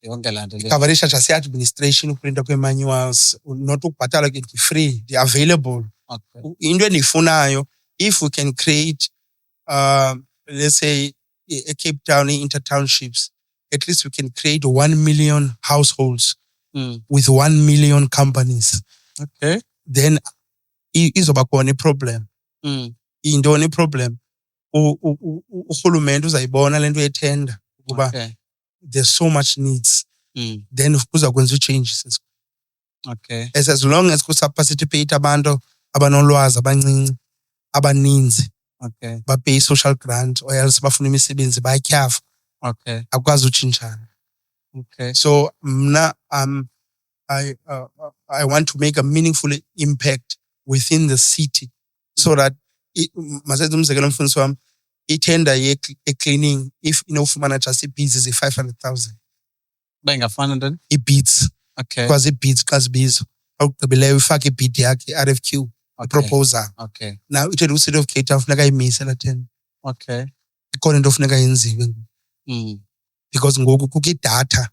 yonke lanto le. Coverisha just administration uprinta kwe-manuals not ukubhatala ke free, they are available. Okay. Into endifunayo if we can create let's say a Cape Town inter-townships, at least we can create 1 million households with 1 million companies. Okay. Then izoba khona i-problem. Intoni i-problem? Urhulumente uzayibona lento yethenda ukuba there's so much needs. Then kuza kwenza i-changes. Okay. As long as kusaparticipate abantu abanolwazi abancinci abaninzi. Okay. Bapay social grant or else bafuna imisebenzi bayatyhafa. Okay. Akwazi utshintshana. Okay. So mna I want to make a meaningful impact within the city so that masenze umzekelo mfundisi wami itender ye-cleaning if inofumana just i-beads ezi-500,000. Bengafana ntoni? I-beads. Okay. Because i-beads xa zibizo awugqibileyo ifake i-bead yakhe i-RFQ. Proposal. Okay. Now ithetha u-City of Cape Town funeka imise la tender. Okay. Ikhona into funeka yenziwe. Because ngoku kukho idatha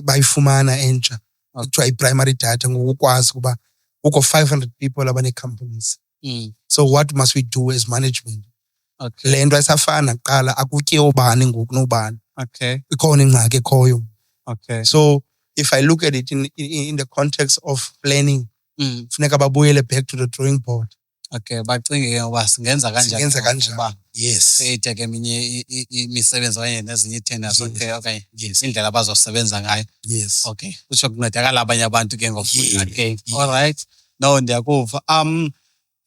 bayifumana entsha kuthiwa i-primary data ngokukwazi ukuba kukho 500 people abane-companies. So what must we do as management? Okay. Le nto ayisafana kuqala akutye ubani ngoku nobani. Okay. Ikhona ingxaki ekhoyo. Okay. So if I look at it in the context of planning, funeka babuyele back to the drawing board. Okay, bacinge uba singenza kanjani uba yes create ke eminye imisebenzi okanye nezinye ii-tenders okanye indlela abazosebenza ngayo. Yes. Okay, kutsho kuncedakala abanye abantu ke ngoku. Okay, all right. No, ndiyakuva.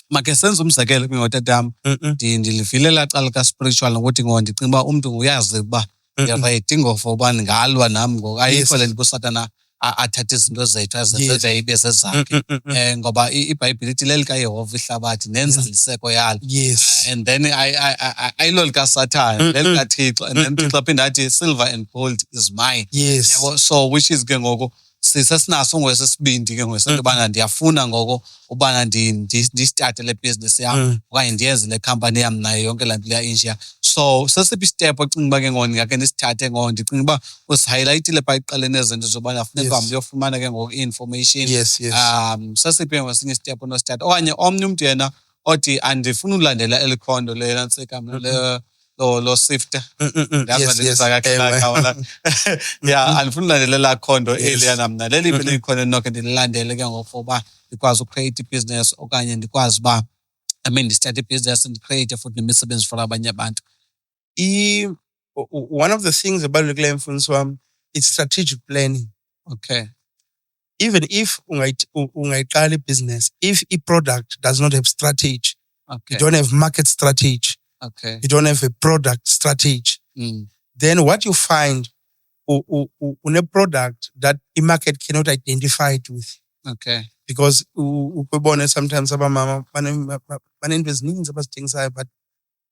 Makhe senze umzekelo ke ngotatam. Ndilivile elaa cala lika-spiritual ngokuthi ndicinga uba umntu uyazi uba ndiready ngofo uba ndingalwa nam ngoku. Ayikho le nto uba uSatana athathe izinto zethu azenze ibe zezakhe. Ngoba iBhayibhile ithi lelikaYehova ihlabathi nenzaliseko yalo. Yes. And then ayilo likaSathane, lelikaThixo. And then Thixo aphinde athi silver and gold is mine. Yes. So which is ke ngoku sisesinaso ngwesesibindi ke ngwesento ubana ndiyafuna ngoko ubana ndistarte le business yam okanye ndiyenze le company yam nayo yonke laa nto leya-inshiya. So sesiphi istep ocinga uba ke ngoku ndingakhe ndisithathe ngoku ndicinga uba usihayilayithile phaa ekuqaleni ezinto zobana funeka uhambe uyofumana ke ngoku i-information. Yes. Sesiphi ke ngesinye istep onosithatha okanye omnye umntu yena othi andifuna ulandela eli khondo lena ntsika mna lo sifter. Yes. Yeah, andifuna ulandela laa khondo eliyana mna leliphi likhondo endinokhe ndililandele ke ngoku for uba ndikwazi ucreate ibhizinesi okanye ndikwazi uba ndistarte ibhizinesi ndicreate futhi nemisebenzi for abanye abantu. One of the things ebalulekileyo mfundisi wam, it's strategic planning. Okay. Even if ungayiqala ibhizinesi, if i-product does not have strategy, okay, you don't have market strategy, okay, you don't have a product strategy, then what you find on a product that the market cannot identify it with. Okay. Because sometimes abamama banento ezininzi abazithengisayo, but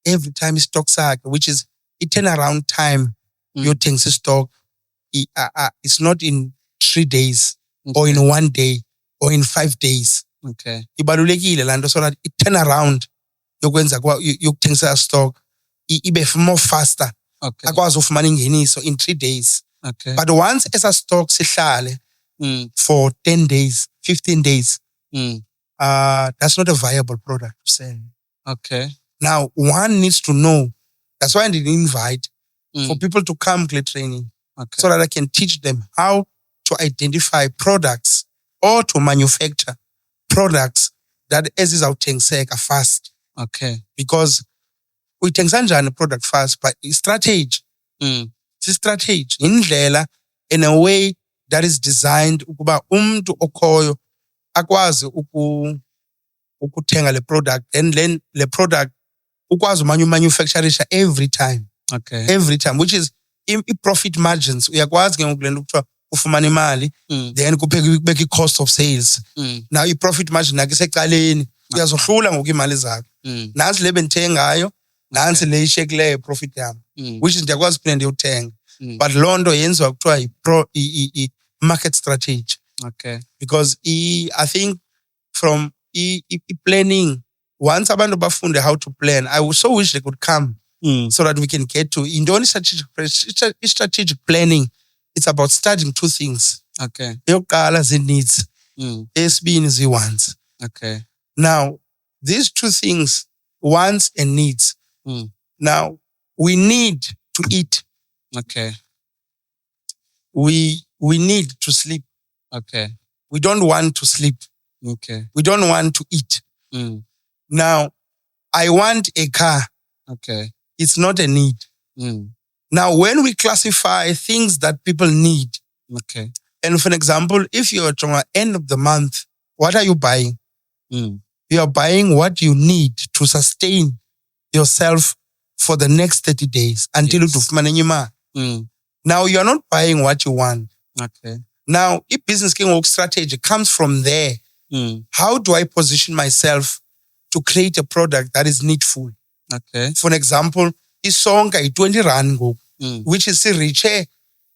every time stock sakhe, which is i-turnaround time yothengisa stock, it's not in 3 days, okay, or in 1 day or in 5 days. Okay. Ibalulekile laa nto so that i-turnaround yokuthengisa stock ibe more faster. Okay. Akwazi ufumana ingeniso in 3 days. Okay. But once esa stock sihlale for 10 days, 15 days, that's not a viable product to sell. Okay. Now, one needs to know. That's why I did invite for people to come to training, okay, so that I can teach them how to identify products or to manufacture products that ezizawuthengiseka fast. Okay. Because we a product fast, but it's strategy. It's strategy. Indlela, in a way that is designed ukuba umntu okhoyo akwazi ukuthenga le product, and then the product ukwazi manufacturisha every time. Okay. Every time, which is i-profit margins. Uyakwazi ke ngoku le nto kuthiwa ufumana imali, then kubeka i-cost of sales. Now i-profit margin nakho isecaleni, uyazohlula ngoku imali zakho. Nansi le bendithengayo, nansi le ishekileyo profit yam, which is ndiyakwazi phinde ndiyothenga. But loo nto yenziwa kuthiwa market strategy. Okay. Because I think from planning, once abantu bafunde how to plan, I would so wish they could come so that we can get to in strategic planning. It's about studying 2 things. Okay. Eyokuqala zii-needs, esibini zii-wants. Okay. Now, these 2 things, wants and needs. Now, we need to eat. Okay. We need to sleep. Okay. We don't want to sleep. Okay. We don't want to eat. Now, I want a car. Okay. It's not a need. Now, when we classify things that people need, okay, and for example, if you're at the end of the month, what are you buying? You are buying what you need to sustain yourself for the next 30 days until you ufumane imali. Now, you're not buying what you want. Okay. Now, if business strategy comes from there, how do I position myself to create a product that is needful? Okay. For example, isonka i-20 rand ngoku, which is riche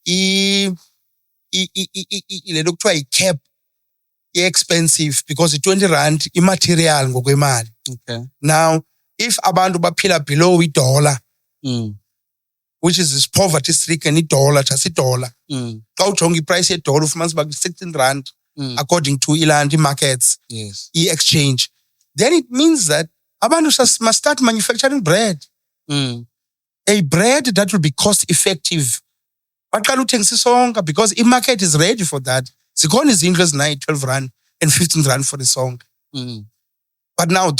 le nto kuthiwa yi-cap expensive because i-20 rand immaterial ngokwemali. Okay. Now, if abantu baphila below $1, which is this poverty stricken, $1, just $1. Xa ujonga iprice yedola ufumanisa uba 16 rand according to iland markets, yes, exchange. Then it means that abantu must start manufacturing bread. A bread that will be cost effective. Baqala uthengisa isonka because the market is ready for that. Zikhona izindlu ezinayo 12 rand and 15 rand for the song. But now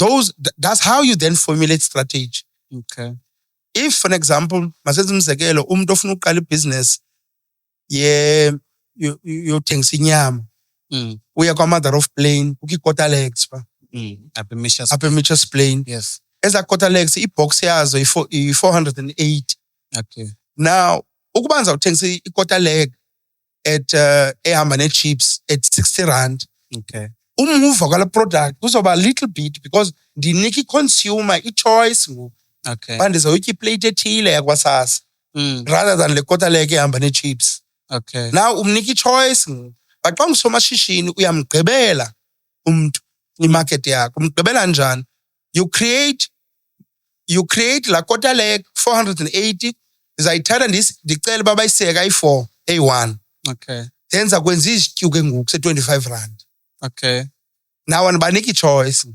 that's how you then formulate strategy. Okay. If, for example, masenze umzekelo umuntu ofuna uqala business yothengisa inyama, uya kwa-Mother of Plain, ukwi-Quarter Legs apha eMitchells Plain. Yes. Eza Quarter Legs i-box yazo i-480. Okay. Now ukuba ndizawuthengisa i-quarter leg at ehamba ne-chips at 60 rand. Okay. Umuva kwala product kuzoba a little bit because ndinika i-consumer i-choice ngoku. Okay. Uba ndizawutya iplate ethile yakwasasa rather than le quarter leg ehamba ne-chips. Okay. Now umnika i-choice ngoku. But xa ungusomashishini uyamgqibela umntu imarket yakho. Umgqibela njani? You create la quarter leg 480. Ndizayithatha ndicela uba bayiseke ayi-4 A1. Okay. Then zakwenza izityu ke ngoku se-25 rand. Okay. Now andibaniki i-choice.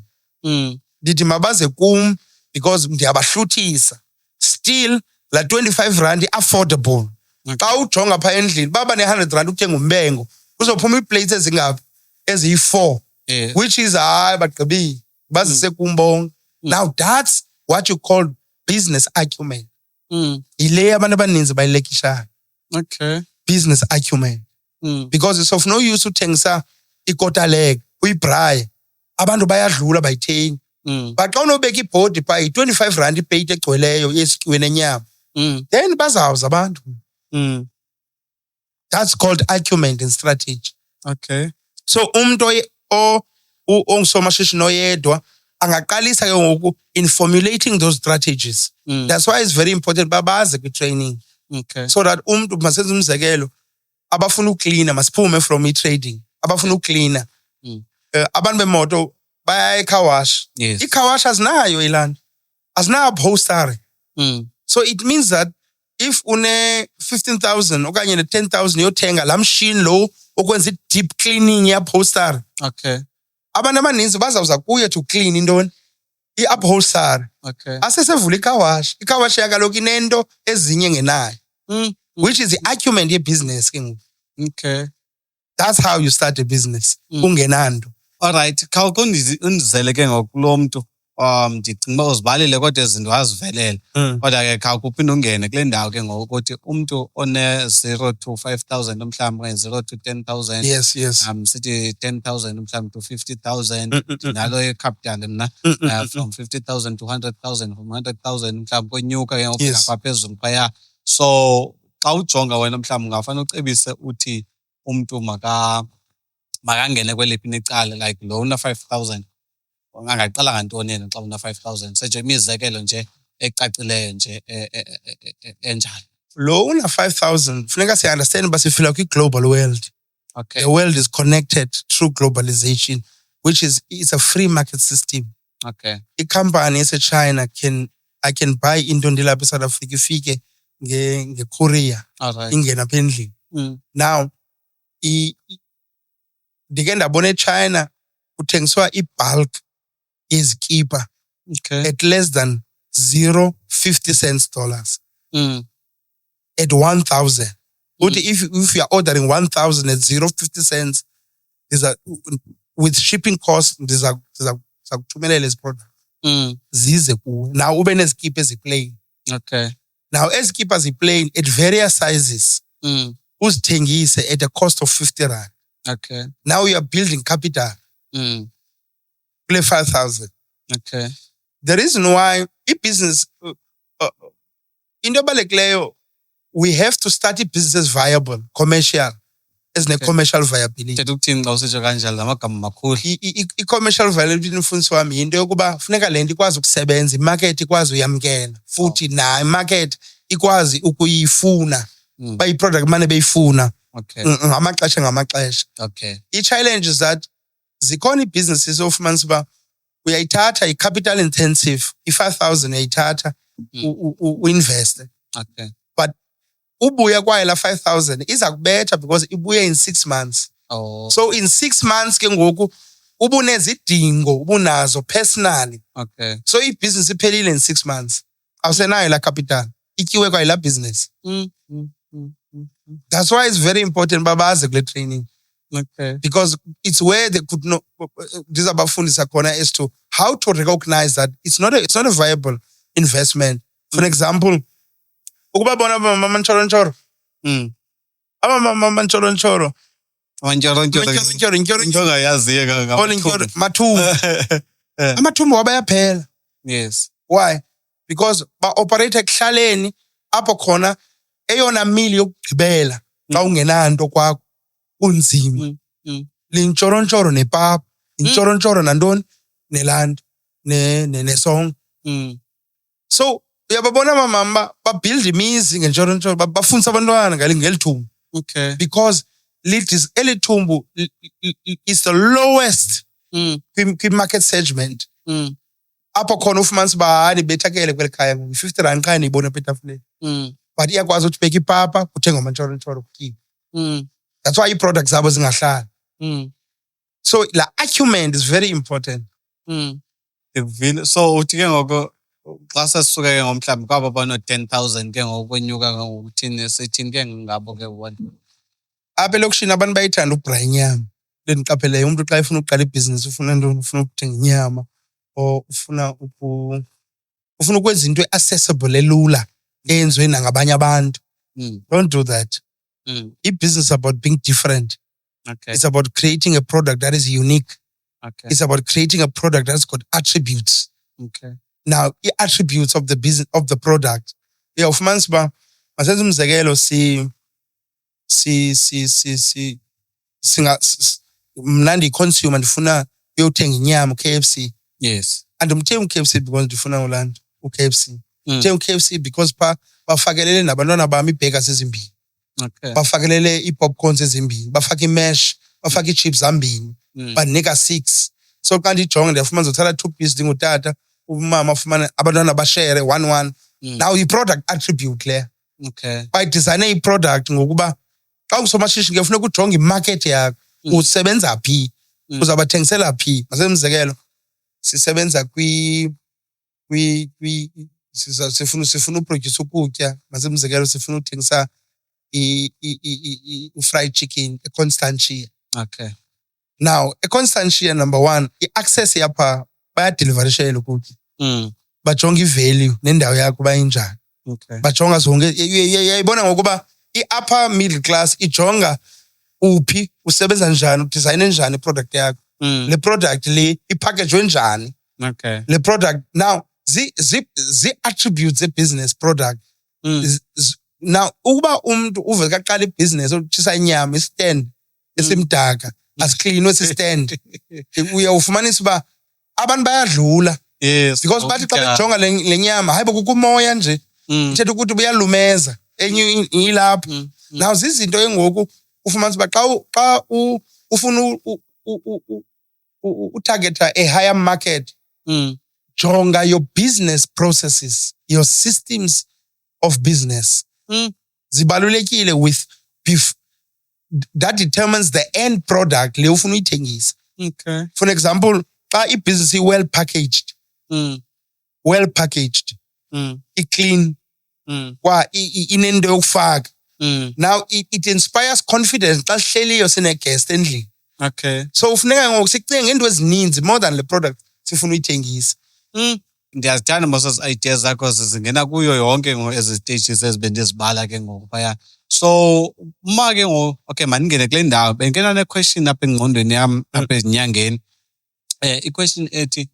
Ndithi mabaze kum because ndiyabahluthisa. Still la 25 rand i-affordable. Xa ujonga phaa endlini baba ne-100 rand ukuthenga umbengo kuzophuma iiplates ezingaphi eziyi-4. Which is hayi bagqibile bazise kum bonke. Now that's what you call business acumen. Ile abantu abaninzi bayilekishayo. Okay. Business acumen. Because it's of no use uthengisa i-quarter leg uyibraye abantu bayadlula bayithengi. But xa unobeka ibhodi phaa yi-25 rand iplate egcweleyo yesityiwe nenyama, then bazawuza abantu. That's called acumen and strategy. Okay. So umuntu ongusomashishini oyedwa angaqalisa ke ngoku in formulating those strategies. That's why it's very important babaze kwi-training. Okay. So that umuntu masenze umzekelo abafuna uklina masiphume from i-trading. Abafuna uklina. Abantu bemoto baya e-car wash. Yes. I-car wash azinayo ilanda. Azinayo upholstery. So it means that if une 15,000 okanye ne 10,000 yothenga la machine lo okwenza i-deep cleaning ye-upholstery. Okay. Abantu abaninzi bazawuza kuye to clean intoni i-upholstery. Okay. Asesevula i-car wash. I-car wash yakaloku inento ezinye engenayo. Which is the acumen ye-business ke ngoku. Okay. That's how you start a business. Ungenanto. All right. Khawuke undizele ke ngokulo mntu ndicinga uba uzibalile kodwa izinto wazivelela. Kodwa ke khawuke uphinde ungene kule ndawo ke ngoku ukuthi umntu one-0 to 5,000 mhlawumbi okanye 0 to 10,000. Yes. Sithi 10,000 mhlawumbi to 50,000. Nalo icapital mna from 50,000 to 100,000, from 100,000 mhlawumbi kwenyuka ke ngokufika kwaphezulu phaya. So xa ujonga wena mhlawumbi ungafanele ucebise uthi umntu makangene kweliphi necala like lo una 5,000 angaqala ngantoni yena xa una 5,000 senje imizekelo nje ecacileyo nje enjalo. Lo una 5,000 funeka siunderstand uba siphila kwi-global world. Okay. The world is connected through globalization, which is it's a free market system. Okay. I-company ese-China I can buy into ndilapha eSouth Africa ifike nge-Korea ingena apha endlini. Now ndike ndabona eChina kuthengiswa i-bulk yezikipa at less than 0.50 cents dollars. At 1,000. If you are ordering 1,000 at 0.50 cents, with shipping costs, zakuthumelela ezi product. Zize kuwe. Now ube nezikipa eziplain. Okay. Now ezikipa eziplain at various sizes. Uzithengise at a cost of 50 rand. Okay. Now you are building capital. Play 5,000. Okay. The reason why business into ebalulekileyo, we have to start business viable, commercial, as a commercial viability. Thetha ukuthini xa usitsho kanjalo amagama makhulu. I-commercial viability umfundisi wami yinto yokuba funeka le nto ikwazi ukusebenza, imarket ikwazi uyamkela, futhi na imarket ikwazi ukuyifuna. Ba i-product mane beyifuna. Okay. Ngamaxesha. Okay. I-challenge is that zikhona i-businesses ofumanisa uba uyayithatha i-capital intensive, i-5,000 uyayithatha uinveste. Okay. But ubuya kwayo la 5,000 iza kubetha because ibuye in 6 months. Oh. So in 6 months ke ngoku ubunezidingo ubunazo personally. Okay. So i-business iphelile in 6 months. Awusenayo la capital. Ityiwe kwayo la business. That's why it's very important babaze kule training. Okay. Because it's where they could know, these abafundisa khona as to how to recognize that it's not a viable investment. For example, ukuba bona mama nchoro. Mama nchoro. Amathumbu wabayaphela. Yes. Why? Because ba operate ekuhlaleni apho khona eyona mili yokugqibela xa ungenanto kwakho kunzima. Linchoro nepapa, inchoro nantoni neland nesong. So uyababona mama ba build imizi ngenchoro bafundisa abantwana ngelithumbu. Okay. Because elithumbu is the lowest market segment. Apho khona ufumanisa uba hayi bethakele kweli khaya ngo-R50 qha niyibona apha etafuleni. But iyakwazi ukuthi beka ipapa kuthengwa amantshoro kutyiwe. That's why ii-products zabo zingahlali. So la acumen is very important. So uthi ke ngoko xa sesisuka ke ngomhlawumbi kwaba bano-10,000 ke ngoku kwenyuka ngokuthini sithini ke ngabo ke bona. Apha elokishini abantu bayithanda ubhra inyama. Lendiqapheleyo umntu xa efuna uqala ibhizinesi ufuna ntoni, ufuna ukuthenga inyama or ufuna ukwenza into accessible elula eyenziwe nangabanye abantu. Don't do that. Business is about being different. Okay. It's about creating a product that is unique. Okay. It's about creating a product that's got attributes. Okay. Now, the attributes of the business of the product. Yeah, ufumanisa uba masenze umzekelo mna ndiyi-consumer ndifuna uyothenga inyama KFC. Yes. Andimthengi u-KFC because ndifuna ulanda u-KFC. Ndithenga u-KFC because bafakelele nabantwana bami ii-burgers ezimbini. Okay. Bafakelele ii-popcorns ezimbini, bafake imesh, bafake ii-chips zambini, bandinika 6. So xa ndiyijonga ndiyafumana ndizothatha 2 pieces ndingutata, umama afumane abantwana bashare 1-1. Now i-product attribute le. Okay. Bayidizayine i-product ngokuba xa ungusomashishini kufuneka ujonge imarket yakho, usebenza phi, uzabathengisela phi. Masemzekelo sisebenza sifuna uproduce ukutya, masemzekelo sifuna uthengisa i-fried chicken eConstantia. Okay. Now eConstantia number 1 i-access yapha bayadeliverishela ukutya. Bajonga i-value nendawo yakho bayinjani. Okay. Bajonga zonke yayibona ngokuba i-upper middle class ijonga uphi usebenza njani, udizayine njani iproduct yakho. Le product le ipackagwe njani. Okay. Le product now zi-attributes ze-business product. Now ukuba umuntu uve kaqala ibhizinesi otshisa inyama istand esimdaka asiklinwe sistand uyawufumanisa uba abantu bayadlula. Yes. Because bathi xa bejonga le nyama hayi kukho umoya nje ithetha ukuthi buyalumeza enye ilapho. Now zizinto engoku ufumanisa uba xa ufuna utargeta a higher market, jonga your business processes, your systems of business. Zibalulekile with that determines the end product le ufuna uyithengisa. Okay. For example, xa ibhizinesi well packaged, i-clean, kwa inento yokufaka. Now it inspires confidence xa sihleliyo sine-guest endlini. Okay. So ufuneka ngoku sicinge ngento ezininzi more than le product sifuna uyithengisa. Ndiyazithanda mos ezi ideas zakho zingena kuyo yonke ezi stages ezibendizibala ke ngoku phaya. So uma ke ngoku okay mandingene kule ndawo bendingena ne-question apha engqondweni yam apha ezinyangeni. I-question ethi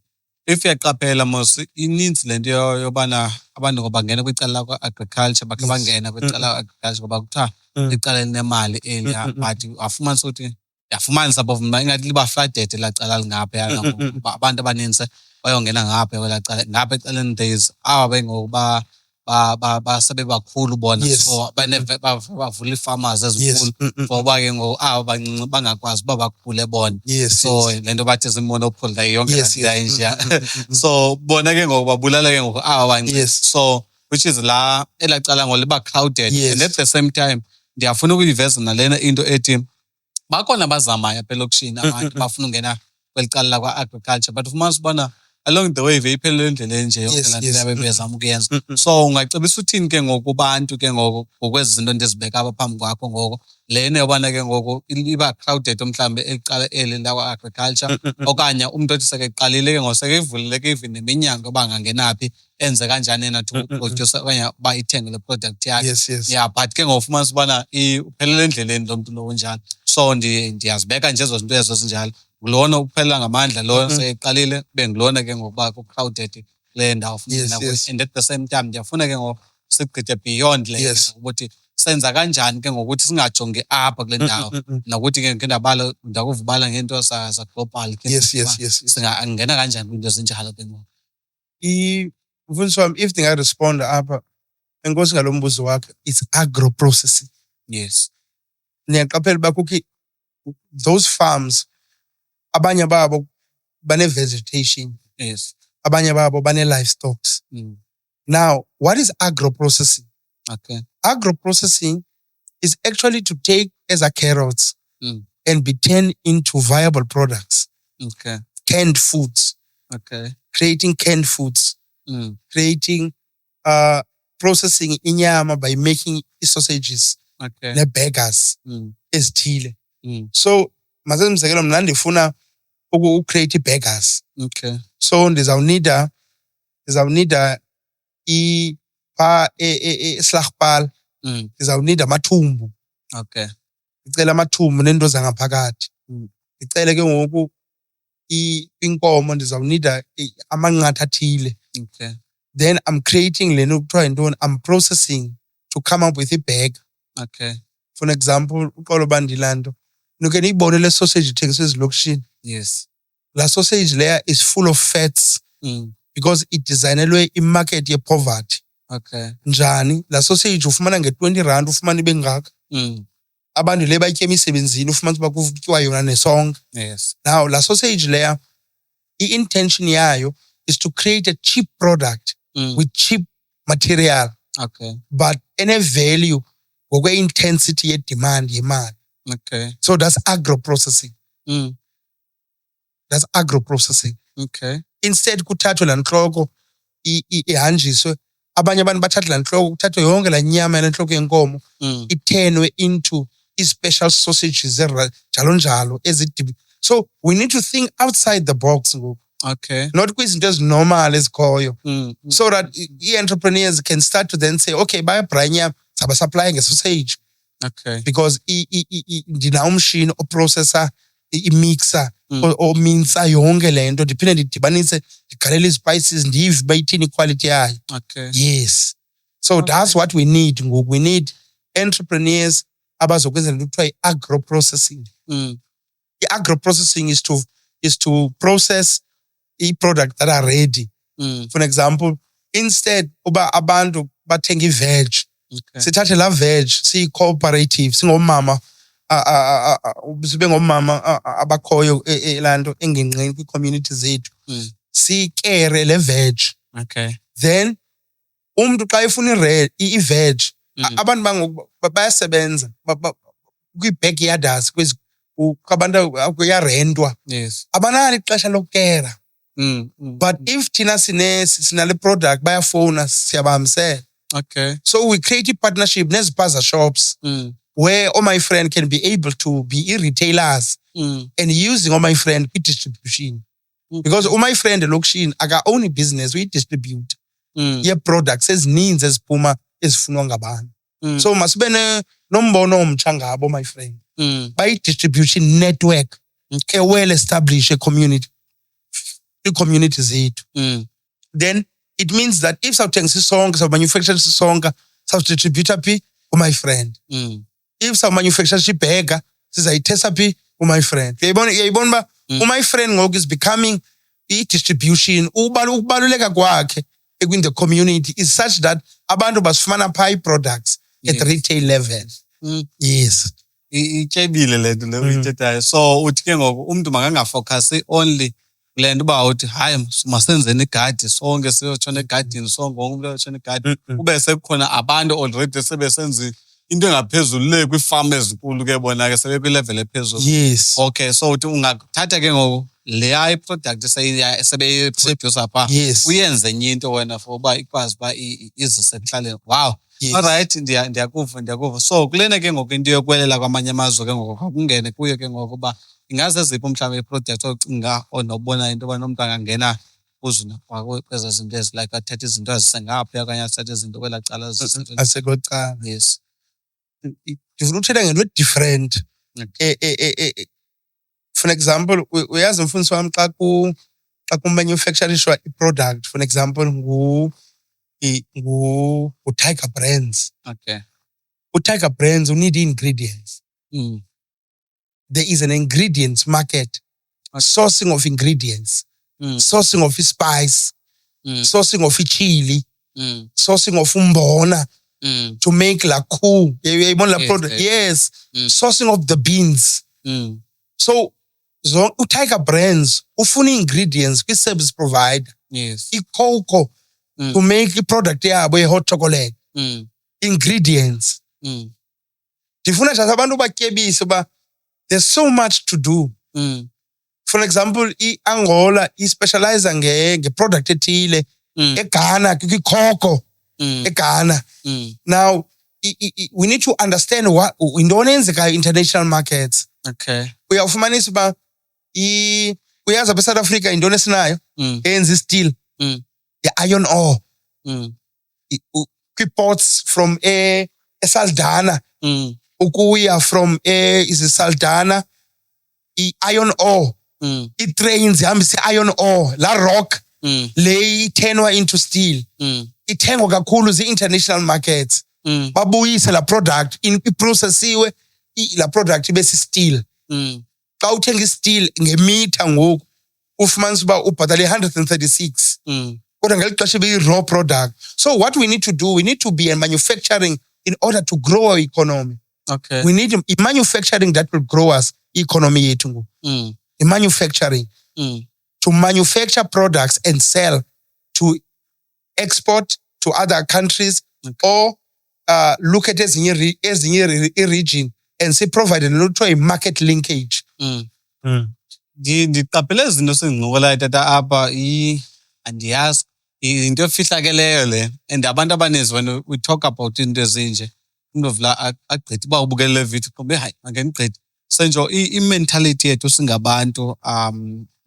if uyaqaphela mos ininzi le nto yobana abantu ngoba bangena kwicala lakwa-agriculture bakhe bangena kwicala la-agriculture ngoba kuthiwa icala elinemali eliya but wafumanisa ukuthi yafumanisa phofu mna ingathi libafladete laa cala lingaphaya abantu abaninzi bayongena ngapha kwelaa cala ngapha ecaleni days aba bengokuba basebebakhulu bona. Yes. So bavula ii-farmers ezinkulu for uba ke ngoku aba bancinci bangakwazi uba bakhule bona. Yes. So le nto bathi zimonopoli nayo yonke Yes, laa nto nje. So bona ke ngoku babulala ke ngoku aba bancinci. Yes. So which is la elaa cala ngoku liba crowded. Yes. And at the same time ndiyafuna ukuyiveza nalena into ethi bakhona abazamayo apha elokishini abantu bafuna ungena kweli cala lakwa-agriculture but ufumanisa ubona along the way veyiphelele endleleni nje yokulandela bebezama ukuyenza. So ungacebisa uthini ke ngokubantu ke ngokwezi zinto ndizibeka apha phambi kwakho ngoko lena yobana ke ngoko iba crowded mhlambe elicala eli lawa agriculture okanye umuntu othi seke eqalile ke ngoseke ivulile ke even neminyango bangangenaphi enze kanjani yena to produce okanye bayithenge le product yakhe. Yeah, but ke ngofumana ubana uphelele endleleni lo muntu lo njalo. So ndiyazibeka nje ezo zinto ezo zinjalo. Ngulona uphelela ngamandla lo seqalile bengilona ke ngokuba ku crowded le ndawo and at the same time ndiyafuna ke sigqithe beyond le ukuthi senza kanjani ke ngokuthi singajongi apha kule ndawo nokuthi ke ngindabala ndakuvubala ngento za global ke singangena kanjani kwinto ezinjalo ke ngoku. Mfundisi wami if ndingarespond apha enkosi ngalombuzo wakhe it's agro processing. Yes. Niyaqaphela bakukhi those farms abanye babo bane vegetation. Yes. Abanye babo bane livestock. Now, what is agro processing? Okay. Agro processing is actually to take as a carrots and be turned into viable products. Okay. Canned foods. Okay. Creating canned foods. Creating processing inyama by making sausages. Okay. Ne burgers. Ezithile. So mazemzekelo mna ndifuna create burgers. Okay. So ndizawunida slagpal. Ndizawunida amathumbu. Okay. Ngicela amathumbu nento zangaphakathi. Ngicele ke ngoku inkomo ndizawunida amanqatha athile. Okay. Then I'm creating lento kuthiwa yintoni, I'm processing to come up with a burger. Okay. For example, uqolo bandilando. Nuke niyibone le sausage ithengiswa ezilokishini. Yes. La sausage layer is full of fats because it designelwe i-market ye-poverty. Okay. Njani? La sausage ufumana nge-20 ufumana ibe ngaka. Abantu le batye emisebenzini ufumana uba kutyiwa yona nesonka. Yes. Now, la sausage layer, i-intention yayo is to create a cheap product with cheap material. Okay. But any value ngokwe-intensity ye-demand yemali. Okay. So that's agro-processing. That's agro-processing. Okay. Instead kuthathwe la nhloko ihanjiswe, abanye abantu bathatha la nhloko kuthathwe yonke la nyama ya nhloko yenkomo ithenwe into special sausages njalo njalo ezidib. So we need to think outside the box ngoku. Okay. Not kwizinto ezinormal ezikhoyo. So that entrepreneurs can start to then say, okay, bayabranya saba supplying a sausage. Okay. Because ndina umshini oprocessor imixer ominsa yonke lento ndiphinde ndidibanise ndigalele ispices ndive bayithini quality yayo. Okay. Yes. So that's what we need ngoku. We need entrepreneurs abazokwenza into kuthiwa i-agro processing. I-agro processing is to process i-product that are ready. For example, instead uba abantu bathenga i-veg, sithathe la veg siyi-cooperative singomama sibe ngomama abakhoyo elanto engingqini kwi-community zethu sikere le veg. Okay. Then umuntu xa efuna i-veg abantu bayasebenza kwi-backyarders abantu kuyarentwa. Yes. Abanalo ixesha lokukera. But if thina sinale product bayafona siyabahambisela. Okay. So we create a partnership nezipaza shops where all my friend can be able to be retailers and using all my friend distribution. Because all my friend elokishini aka own business we distribute ye products ezininzi eziphuma ezifunwa ngabantu. So masibe nombono omtsha ngabo my friend. By distribution network a well established community. I-community zethu. Then it means that if sawuthengisa isonka sawumanufacture isonka sawudistributor phi my friend. If sawumanufacture ibhega sizayithesa phi my friend. Uyayibona ba my friend ngoku is becoming i-distribution. Ukubaluleka kwakhe in the community is such that abantu basifumana phi products at retail level. Yes. Ityebile lento le uyithethayo. So uthi ke ngoku umuntu makangafocus only le nto uba uthi hayi masenzeni igadi sonke siyotshona egadini sonke wonke umuntu uyotshona egadini kube sekukhona abantu already sebesenza into engaphezulu le kwi-farm ezinkulu ke bona ke sebekwi-level ephezulu. Yes. Okay, so uthi ungathatha ke ngoku leya iproduct sebeyiproducer pha Yes. uyenze enye into wena for uba ikwazi uba izise ekuhlaleni. Wow. Yes. Alright, ndiyakuva. So kulena ke ngoku into yokwelela kwamanye amazwe ke ngoku kungene kuyo ke ngoku uba ingaze ziphi mhlawumbi iiprojekthi ocinga onobona into yoba nomntu angangena kuzo kwezaa zinto like athethe izinto ezisengaphaya okanye athethe izinto kwelaa cala asekwecala. Yes. Ndifuna uthetha ngento different. For example, uyazi umfundisi wami xa kumanufacturishwa i-product, for example, Tiger Brands. Okay. Tiger Brands, you need ingredients. There is an ingredients market, sourcing of ingredients, sourcing of spice, sourcing of chili, sourcing of umbona, to make laku. Yes. Sourcing of the beans. So Tiger Brands ufuna ingredients kwi-service provider. Yes. I-cocoa to make i-product yabo ye-hot chocolate. Ingredients. Ndifuna nje abantu batyebise uba there's so much to do. For example, i-Angola ispecialize nge-product ethile. eGhana kwi-cocoa. eGhana. Now we need to understand what intoni eyenzekayo international markets. Okay. Uyafumanisa uba uyazi apha eSouth Africa intoni esinayo eyenza i-steel, i-iron ore. Kwi-ports from eSaldanha ukuya from Saldanha i-iron ore. I-trains zihambisa i-iron ore, la rock le ithenwa into steel. Ithengwa kakhulu zii-international markets. Babuyise la product iprocessiwe la product ibe si-steel. Xa uthenga i-steel ngemitha ngoku ufumanisa uba ubhatala 136. Kodwa ngeli xesha ibe-raw product. So what we need to do, we need to be in manufacturing in order to grow our economy. Okay. We need manufacturing that will grow us economy yethu ngoku. Manufacturing. To manufacture products and sell, to export to other countries, or look at ezinye region and say provide a market linkage. Ndiqaphele izinto sendinqokolayo tata apha andiyazi into efihlakeleyo le, and abantu abaninzi when we talk about into ezinje umntu ovula agqithe uba ubukele le video qombe hayi mangendigqithe senjo i-mentality yethu singabantu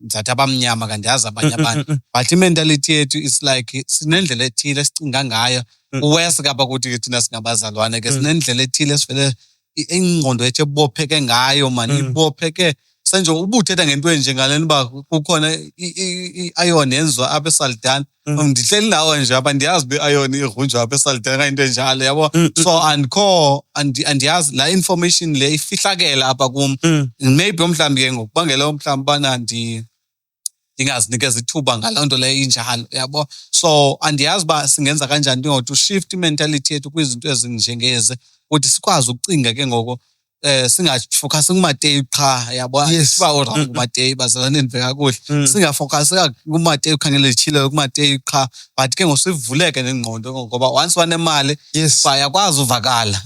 ndizathi abamnyama kandiyazi abanye abantu but i-mentality yethu is like sinendlela ethile esicinga ngayo uwesi kapha kuthi thina singabazalwane ke sinendlela ethile esivele ingqondo yethu ebopheke ngayo mani ibopheke senjo ubuthetha ngento enje ngaleni uba kukhona i-iron yenziwa apha eSaldanha ndihleli nawo nje apha ndiyazi uba i-iron igrunjwa apha eSaldanha into enjalo yabo. So andiyazi la information le ifihlakela apha kum. Maybe mhlawumbi ke ngokubangela mhlawumbi ubana ndingazinikeza ithuba ngaloo nto leyo injalo yabo. So andiyazi uba singenza kanjani to shift i-mentality yethu kwizinto ezinjengezi ukuthi sikwazi ukucinga ke ngoko singafocus kuMateyu qha yabo. Siba orang kuMateyu bazalwane nive kakuhle. Singafocus kuMateyu ukhangele ichile kuMateyu qha but ke ngosivuleke nengqondo ngoba once wanemali bayakwazi uvakala.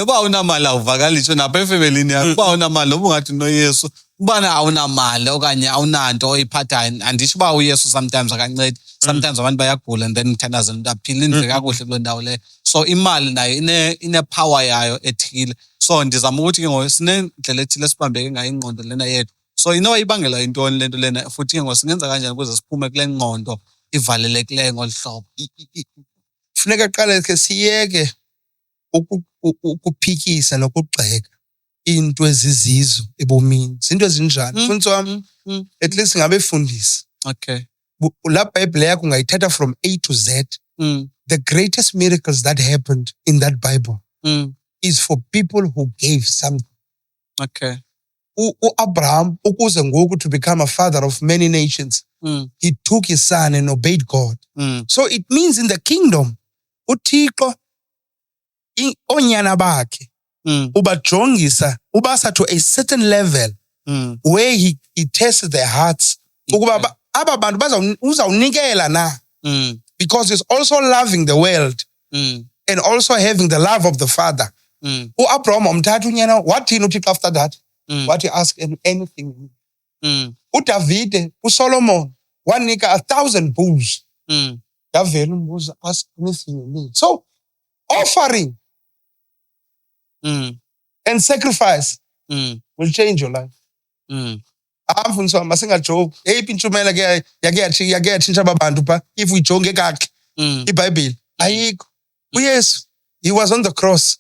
Uba unemali awuvakali nje napha efemelini yakho. Uba unamali ubungathi noYesu ubana awunamali okanye awunanto oyiphathayo. Andisho uba uYesu sometimes akancedi. Sometimes abantu bayagula and then mthandaze umuntu aphile nive kakuhle kuloo ndawo leyo. So imali nayo ine-power yayo ethile. So ndizama ukuthi ke ngoku sinendlela ethile esibambeke ngayo ingqondo lena yethu. So inoba ibangela intoni lento lena futhi ke ngoku singenza kanjani ukuze siphume kule ngqondo ivalelekileyo ngolu hlobo. Funeka qale ke siyeke ukuphikisa nokugxeka into ezizizo ebomini. Zinto ezinjani mfundisi wami at least ngabefundisi. Okay. La Bible yakho ungayithatha from A to Z. The greatest miracles that happened in that Bible is for people who gave something. Okay. Abraham, ukuze ngoku to become a father of many nations, he took his son and obeyed God. So it means in the kingdom, uThixo onyana bakhe ubajongisa ubasa to a certain level where he tests their hearts. Ukuba aba bantu uzawunikela na, because he's also loving the world and also having the love of the father. U-Abraham wamthatha unyana wathini uThixo after that? What you ask anything. uDavide, uSolomon, wanika 1,000 bulls. Yavela umbuzo, ask anything you need. So, offering and sacrifice will change your life. Amfundiswa masingajoke eyiphi intshumayela yake yatshintsha abantu pha if uyijonge kakhe iBhayibheli ayikho. uYesu, he was on the cross.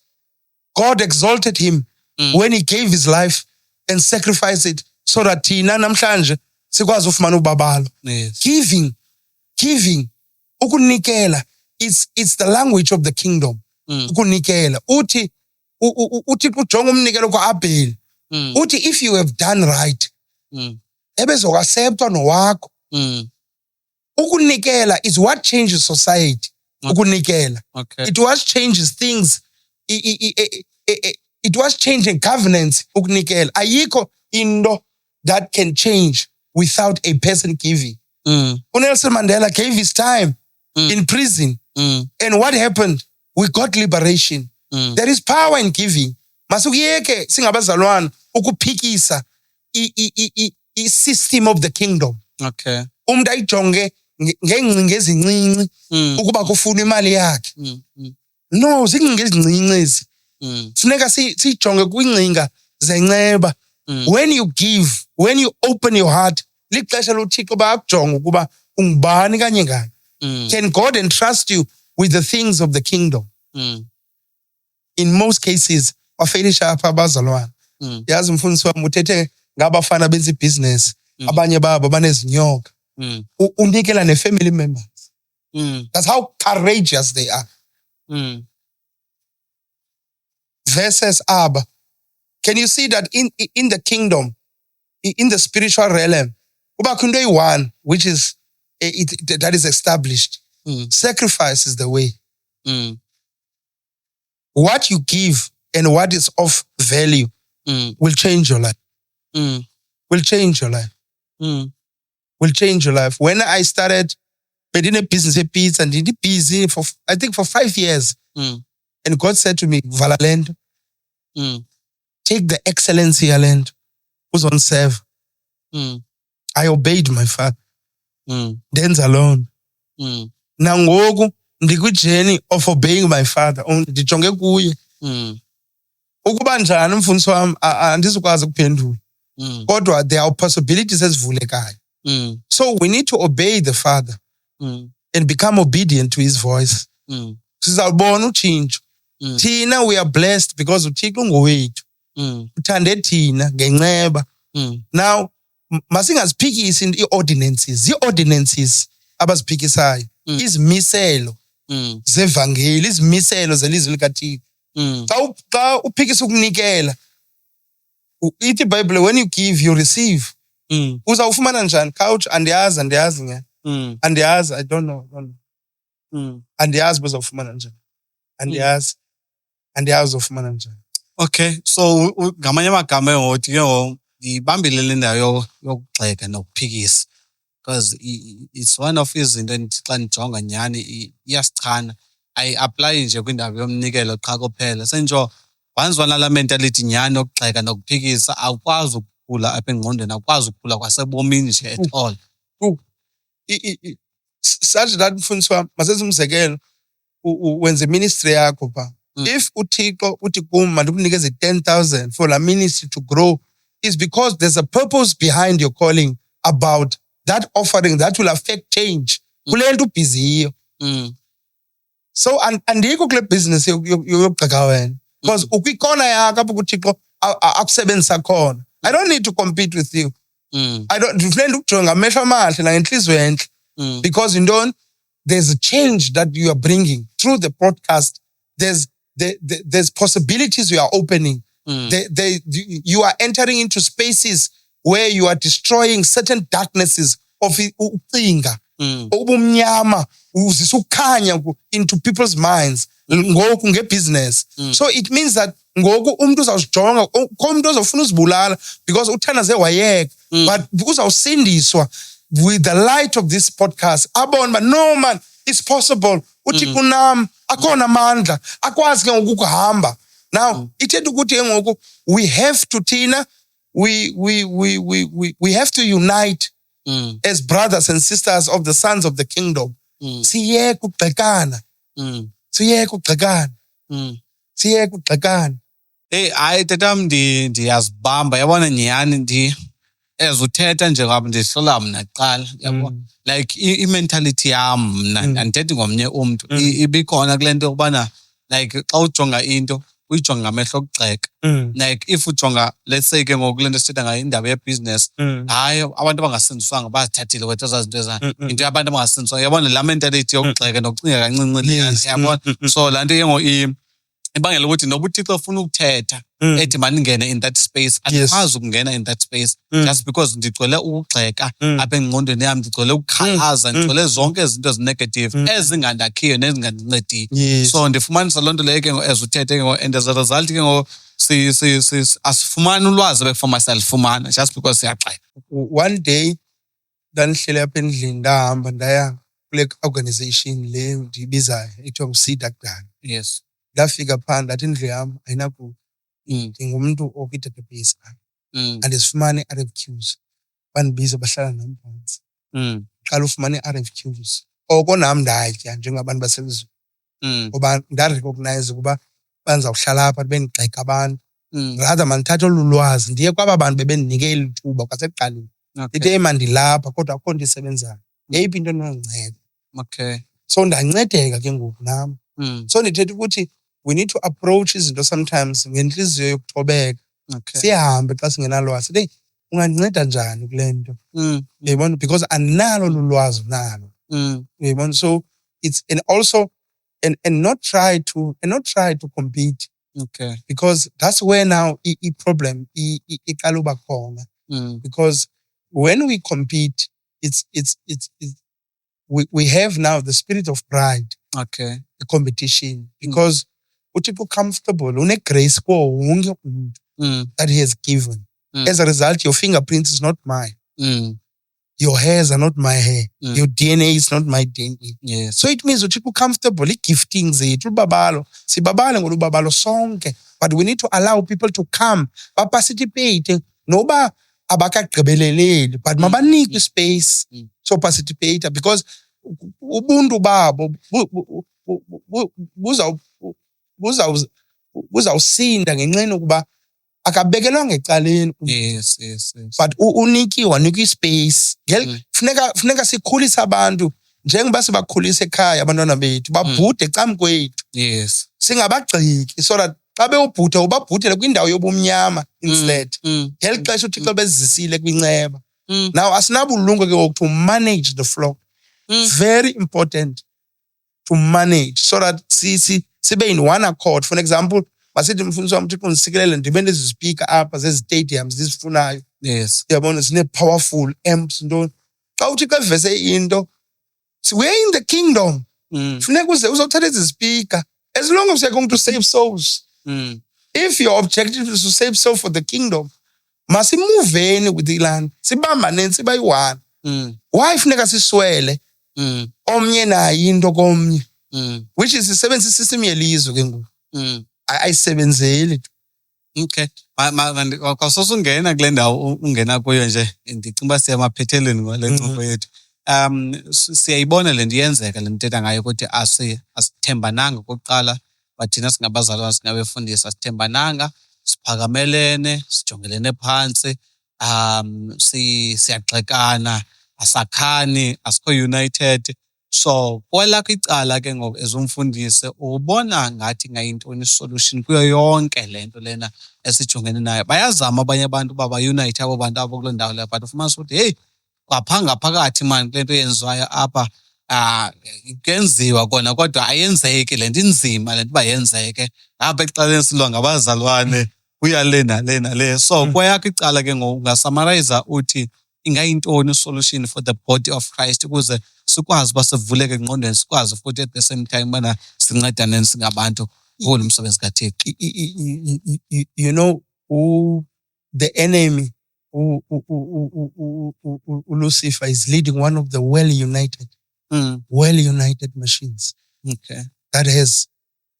God exalted him when he gave his life and sacrificed it so that thina namhlanje sikwazi ufumana ubabalo. Giving ukunikela, it's the language of the kingdom. Ukunikela uthi ujonga umnikelo kwaAbheli uthi if you have done right ebezokacceptwa nowakho. Ukunikela is what changes society. Ukunikela, it was changes things. It was changing governance. Ukunikela ayikho into that can change without a person giving. Nelson Mandela gave his time in prison, and what happened? We got liberation. There is power in giving. Masukiyeke singabazalwana ukuphikisa i-system of the kingdom. Umuntu ayijonge ngengcinga ezincinci ukuba kufuna imali yakhe. No, zingcinga ezincinci ezi. Funeka sijonge kwingcinga zenceba. When you give, when you open your heart, lixesha loThixo bakujonga ukuba ungubani kanye ngani. Can God entrust you with the things of the kingdom? In most cases, wafelisha apha abazalwana. Yazi mfundisi wami uthethe ngabafana benza ibhizinesi, abanye babo banezinyoka. Unikela ne-family members. That's how courageous they are. Versus Abba. Can you see that in the kingdom, in the spiritual realm, one which is that is established. Sacrifice is the way. What you give and what is of value will change your life. Will change your life. Will change your life. When I started in a business at pizza and did busy for I think for 5 years, and God said to me, Valaland, take the excellency land who's on serve. I obeyed my father. Then alone. Now ngoku ndikwi-journey of obeying my father. Ndijonge kuye. Ukuba njani mfundisi wami andizukwazi ukuphendula. Kodwa there are possibilities ezivulekayo. So we need to obey the father and become obedient to his voice. Sizawubona utshintsho. Thina we are blessed because uThixo ungowethu. Uthande thina ngenceba. Now masingaziphikisi ii-ordinances. Ii-ordinances abaziphikisayo. Izimiselo zevangeli, izimiselo zelizwi likaThixo. Xa uphikisa ukunikela, ithi iBhayibhile when you give you receive. Uzawufumana njani? Couch andiyazi nge. Andiyazi, I don't know. Andiyazi bezawufumana njani. Andiyazi uzofumana njani. Okay, so ngamanye amagama ngothi ke ngibambile le ndawo yokugxeka nokuphikisa because it's one of izinto endithi xa ndijonga nyani iyasichana. Ayi-apply nje kwindawo yomnikelo qha kuphela. Sentsho once wanala mentality nyani yokugxeka nokuphikisa awukwazi ukukhula apha engqondweni, awukwazi ukukhula kwasebomini nje at all. Such that mfundisi wami masenze umzekelo wenza ministry yakho pha. If uThixo uthi kum mandikunikeze 10,000 for la ministry to grow, is because there's a purpose behind your calling about that offering that will affect change. Kule nto ubhiziyo. So andikho kule business yokugxeka wena because ukwikona yakho apho kuThixo akusebenzisa khona. I don't need to compete with you. I don't ndifuna ukujonga amehlo amahle nangenhliziyo enhle because there's a change that you are bringing through the broadcast. There's possibilities you are opening. You are entering into spaces where you are destroying certain darknesses of ucinga. Ubumnyama uzisa ukukhanya into people's minds ngoku ngebusiness. So it means that ngoku umuntu uzawujonga umuntu ozofuna uzibulala because uthandaze wayeka, but uzawusindiswa with the light of this podcast. Abona no man, it's possible. Uthi kunam akona amandla akwazi ke ngoku ukuhamba. Now ithetha ukuthi ngoku we have to thina we have to unite as brothers and sisters of the sons of the kingdom. Siyeke ukugxekana. Siyeke ukugxekana. Hey, hayi tatam ndiyazibamba yabona nyhani ezuthetha nje ngoba ndihlola mna kuqala yabo like i-mentality yam mna andithethi ngomnye umntu ibikhona kule nto yokubana like xa ujonga into uyijonga ngamehlo okugxeka like if ujonga let's say ke ngoku le nto sithetha ngayo indaba yebhizinesi hayi abantu abangasindiswanga bazithathile wethu ezaa zinto into yabantu abangasindiswanga yabona laa mentality yokugxeka nokucinga kancinci leyana yabona so laa nto ke ibangela ukuthi noba uThixo ufuna ukuthetha ethi maningene in that space andikwazi ukungena in that space just because ndigcwele ukugxeka apha engqondweni yam ndigcwele ukukhalaza ndigcwele zonke izinto ezinegative ezingandakhiyo nezingandincediyo so ndifumanisa loo nto leyo ke ngoku ezuthethe ke ngoku and as a result ke ngoku asifumani ulwazi bekufoma siyalifumana just because siyagxeka. One day ndandihlele apha endlini ndahamba ndaya kule organization le ndiyibizayo ekuthiwa nguSEED kudala. Yes. Ndafika phaa ndathi indlu yam ayinakuthi ndingumntu okwi-database andizifumane i-RFQs bandibize bahlala nam phantsi qala ufumane i-RFQs oko nam ndatya njengabantu baselizweni ngoba ndarecognize ukuba bandizawuhlala apha bendigxeka abantu rather mandithathe olu lwazi ndiye kwaba bantu bebendinike eli thuba kwasekuqaleni ndithi mandilapha kodwa akho nto isebenzayo yeyiphi into endinondinceda so ndancedeka ke ngoku nam so ndithetha ukuthi we need to approach izinto sometimes ngenhliziyo yokuthobeka sihambe xa singenalwazi sithi unganceda njani kule nto uyayibona because andinalo lulwazi nalo uyayibona so it's and also and not try to compete because that's where now problem iqala uba khona because when we compete it's we have now the spirit of pride the competition because uThixo comfortable une-grace kuwo wonke umuntu that he has given as a result your fingerprints is not mine your hairs are not my hair your DNA is not my DNA so it means uThixo comfortable i-gifting zethu ulubabalo sibabale ngolubabalo sonke but we need to allow people to come baparticipate noba abakagqibeleleli but mabanikwe space so participate because ubuntu babo buzawusinda ngenxeni ukuba akabekelwanga ecaleni but unikiwe anikwa ispace funeka sikhulise abantu njengoba sibakhulisa ekhaya abantwana bethu babhude ecam kwethu singabagxiki so that xa bewubhuda ubabhudele kwindawo yobumnyama instead ngeli xesha uThixo bezisile kwinceba now asinabulungu ke ngoku to manage the flock very important to manage so that sibe in one accord. For example, masithi mfundisi wami uThixo ndisikelele ndibe nezispeaker apha zezi-stadiums zizifunayo uyabona zine-powerful amps ntoni xa uThixo eveze into we're in the kingdom funeka uzawuthatha ezi speaker as long as you're going to save souls if your objective is to save souls for the kingdom masimuveni with iland sibambaneni siba yi-one why funeka siswele omnye nayo into komnye which is isebenzisa isystem yelizwe ke ngoku ayisebenzeli okay kwasosungena kule ndawo ungena kuyo nje ndicinga uba siyamaphethelweni ngale ncoko yethu siyayibona le nto iyenzeka le ntetha ngayo ukuthi asithembananga okokuqala bathina singabazalwana singabefundisi asithembananga siphakamelene sijongelene phantsi siyagxekana asakhani asikho united so kwelakho icala ke ngoku ezumfundisi ubona ngathi ngayintoni isolution kuyo yonke le nto lena esijongene nayo bayazama abanye abantu uba bayunite abo bantu abo kuloo ndawo leyo but ufumanisa ukuthi heyi kwaphanga phakathi mani kule nto yenziwayo apha kenziwa kona kodwa ayenzeki le nto inzima le nto uba yenzeke apha ekuqaleni silwa ngabazalwane uya le nale nale so kweyakho icala ke ngoku ungasamarayiza uthi ingayintoni isolution for the body of Christ ukuze sikwazi uba sivuleke engqondweni sikwazi futhi at the same time bana sincedane singabantu kulo msebenzi kaThixo. You know the enemy Lucifer is leading one of the well-united machines that has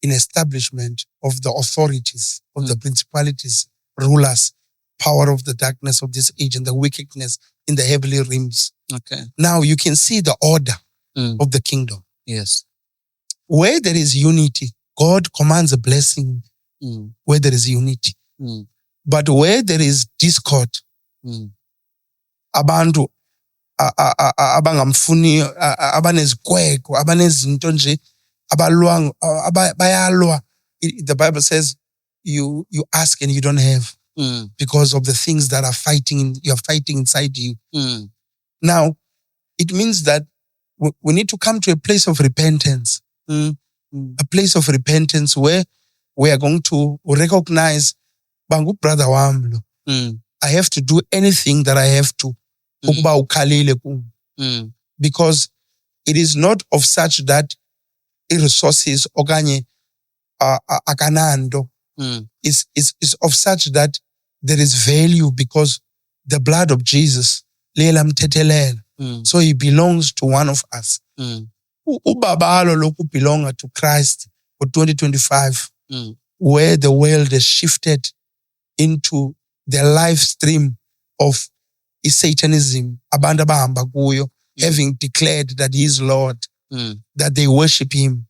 an establishment of the authorities, of the principalities, rulers power of the darkness of this age and the wickedness in the heavenly realms. Okay. Now you can see the order of the kingdom. Yes. Where there is unity, God commands a blessing where there is unity. But where there is discord, abantu abangamfuni abanezikweko abanezinto nje bayalwa. The Bible says you ask and you don't have because of the things that are you're fighting inside you. Now it means that we need to come to a place of repentance. A place of repentance where we are going to recognize bangu brother wami lo. I have to do anything that I have to ukuba ukhalile kum. Because it is not of such that resources okanye akanando is of such that there is value because the blood of Jesus so he belongs to one of us. Ubabalo loku belonga to Christ for 2025 where the world has shifted into the live stream of Satanism, abantu abahamba kuyo, having declared that he is Lord, that they worship him.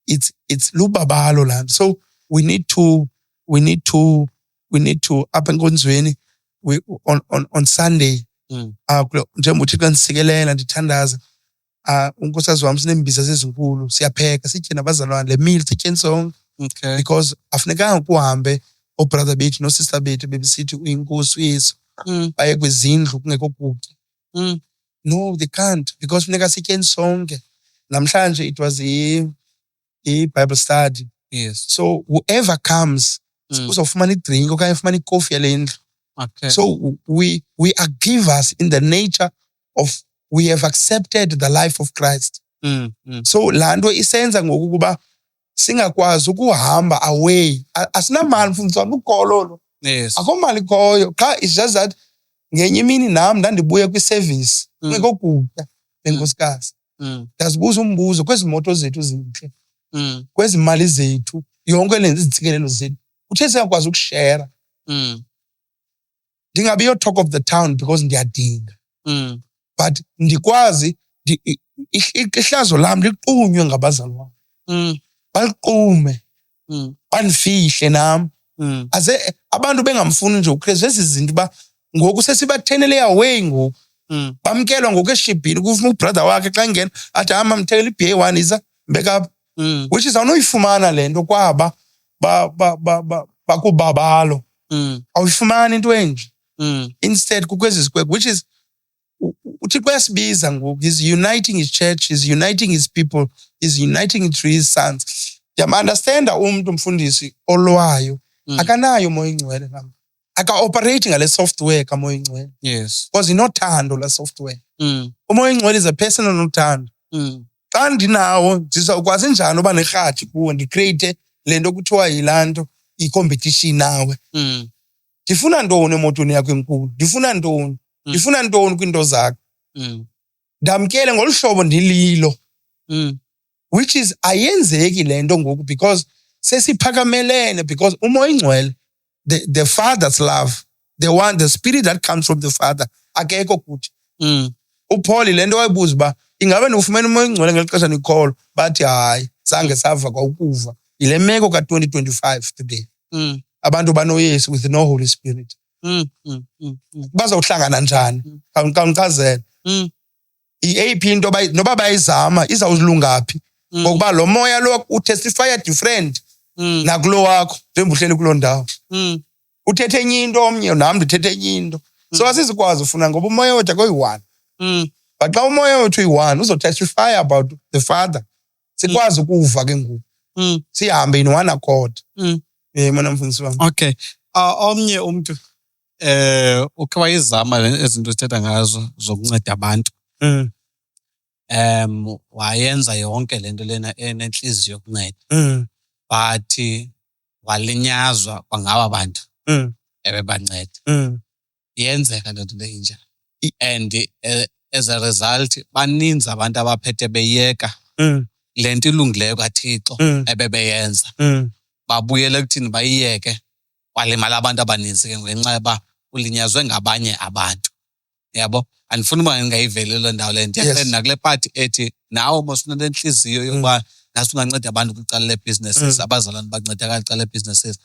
It's lubabalo land. So we need to up enkonzweni on Sunday njengoba uThixo nisikelela ndithandaza unkosazi wami sinembiza zezinkulu siyapheka sitye nabazalwane le meal sitye sonke. Okay. Because afunekanga kuhambe obrother bethu no sister bethu bebesithi uyinkosi uYesu baye kwizindlu kungekho kutya. No, they can't because funeka sitye sonke. Namhlanje it was a Bible study. Yes. So whoever comes uzofumana idrink okanye ufumana ikofi yale ndlu. Okay. So we are givers in the nature of we have accepted the life of Christ. So lando isenza ngokuba singakwazi ukuhamba away. Asinamali mfundisi wami ukhololo. Yes. Akomali khoyo. Cha it's just that ngenye imini nami ndandibuye kwi-service ngekho kutya lenkosikazi. Ndazibuza umbuzo kwezi moto zethu zinhle. Kwezi mali zethu yonke le izitsikelelo zethu. Uthe siyakwazi ukushare. Ndingabi yo talk of the town because ndiyadinga. But ndikwazi ihlazo lami liqunywe ngabazalwane. Baliqume. Bandifihle nami. Aze abantu bengamfuni nje uKristu izinto ba ngoku sesibathenele away ngoku. Bamkelwa ngoku eshibhini kufuna ubrother wakhe xa ngena athi hamba mthekela iBA1 iza mbeka which is awunoyifumana lento kwaba bakubabalo. Awuyifumani into enje. Instead kukwezi zikweko which is uThixo uyasibiza ngoku. He's uniting his church, he's uniting his people, he's uniting his sons. Understand umuntu mfundisi olwayo akanayo moya ingcwele nami. Aka-operate ngale software kamoya ingcwele. Yes. Because inothando la software. Umoya ingcwele is a person onothando. Xa ndinawo ndizawukwazi njani uba nerhathi kuwe ndicreate lento kuthiwa yilanto i-competition nawe. Ndifuna ntoni emotweni yakho enkulu? Ndifuna ntoni? Ndifuna ntoni kwiinto zakho? Ndamkele ngolu hlobo ndililo. Which is ayenzeki lento ngoku because sesiphakamelene because umoya ingcwele the Father's love, the spirit that comes from the Father akekho kuthi. uPaul lento wayibuza uba ingabe nifumene umoya ingcwele ngelixesha nikholwa bathi hayi zange sava kwa ukuva. Ile meko ka-2025 today. Abantu banoYesu with no Holy Spirit. Bazawuhlangana njani? Kawuchazela. I-AP into noba bayizama izawuzilungaphi ngokuba lo moya lo utestifya different nakulo wakho njengoba uhleli kuloo ndawo. Uthethe enye into omnye nami ndithethe enye into. So asizikwazi ufuna ngoba umoya wethu akuyi-one. But xa umoya wethu uyi-one uzotestify about the Father. Sikwazi ukuva ke ngoku. Sihambe in one accord. Mona mfundisi wami. Okay. Omnye umuntu ukhe wayizama izinto sithetha ngazo zokunceda abantu. Wayenza yonke lento lena enenhliziyo yokunceda. But walinyazwa kwangaba bantu ebebanceda. Yenzeka lento le inja. And as a result baninzi abantu abaphethe beyeka lento ilungileyo kaThixo ebebeyenza. Babuyela ekuthini bayiyeke walimala abantu abaninzi ke ngenxa yoba ulinyazwe ngabanye abantu. Yabo, andifuna uba ngingayiveli loo ndawo le ndiyaxela nakule party ethi nawe mosuna lenhliziyo yokuba naso unganceda abantu kwicala le-businesses abazalwane bancedakala kwicala le-businesses.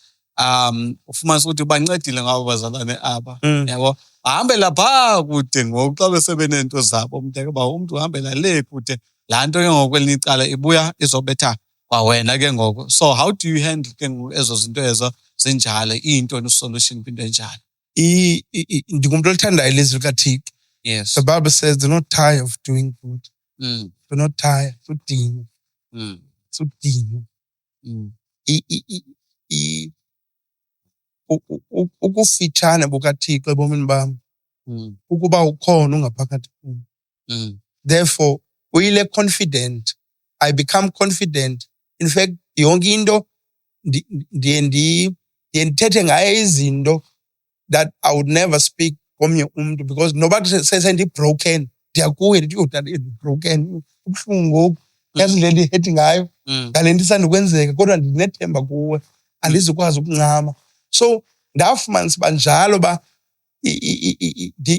Ufumanisa ukuthi ubancedile ngabo bazalwane aba. Yabo, ahambe lapha kude ngoku xa besebenento zabo umntu uhambela le kude laa nto ke ngoku kwelinye icala ibuya izobetha kwawena ke ngoku. So how do you handle ke ngoku ezo zinto ezo zinjalo? Iyintoni usolution kwinto enjalo? Ndingumuntu olithandayo ilizwi likaThixo. Yes. The Bible says, do not tire of doing good. Do not tire. Sudinwe. Sudinwe. Ukufitshane bukaThixo ebomini bam. Ukuba ukhona ungaphakathi kum. Therefore, uyile confident. I become confident. In fact, yonke into ndiye ndithethe ngayo izinto that I would never speak komnye umuntu, because noba sendibroken ndiyakuye ndithi udade broken ubuhlungu ngoku yazi le ndihethi ngayo ngale nto isandukwenzeka kodwa ndinethemba kuwe andizukwazi ukuncama. So ndafumanisa uba njalo ba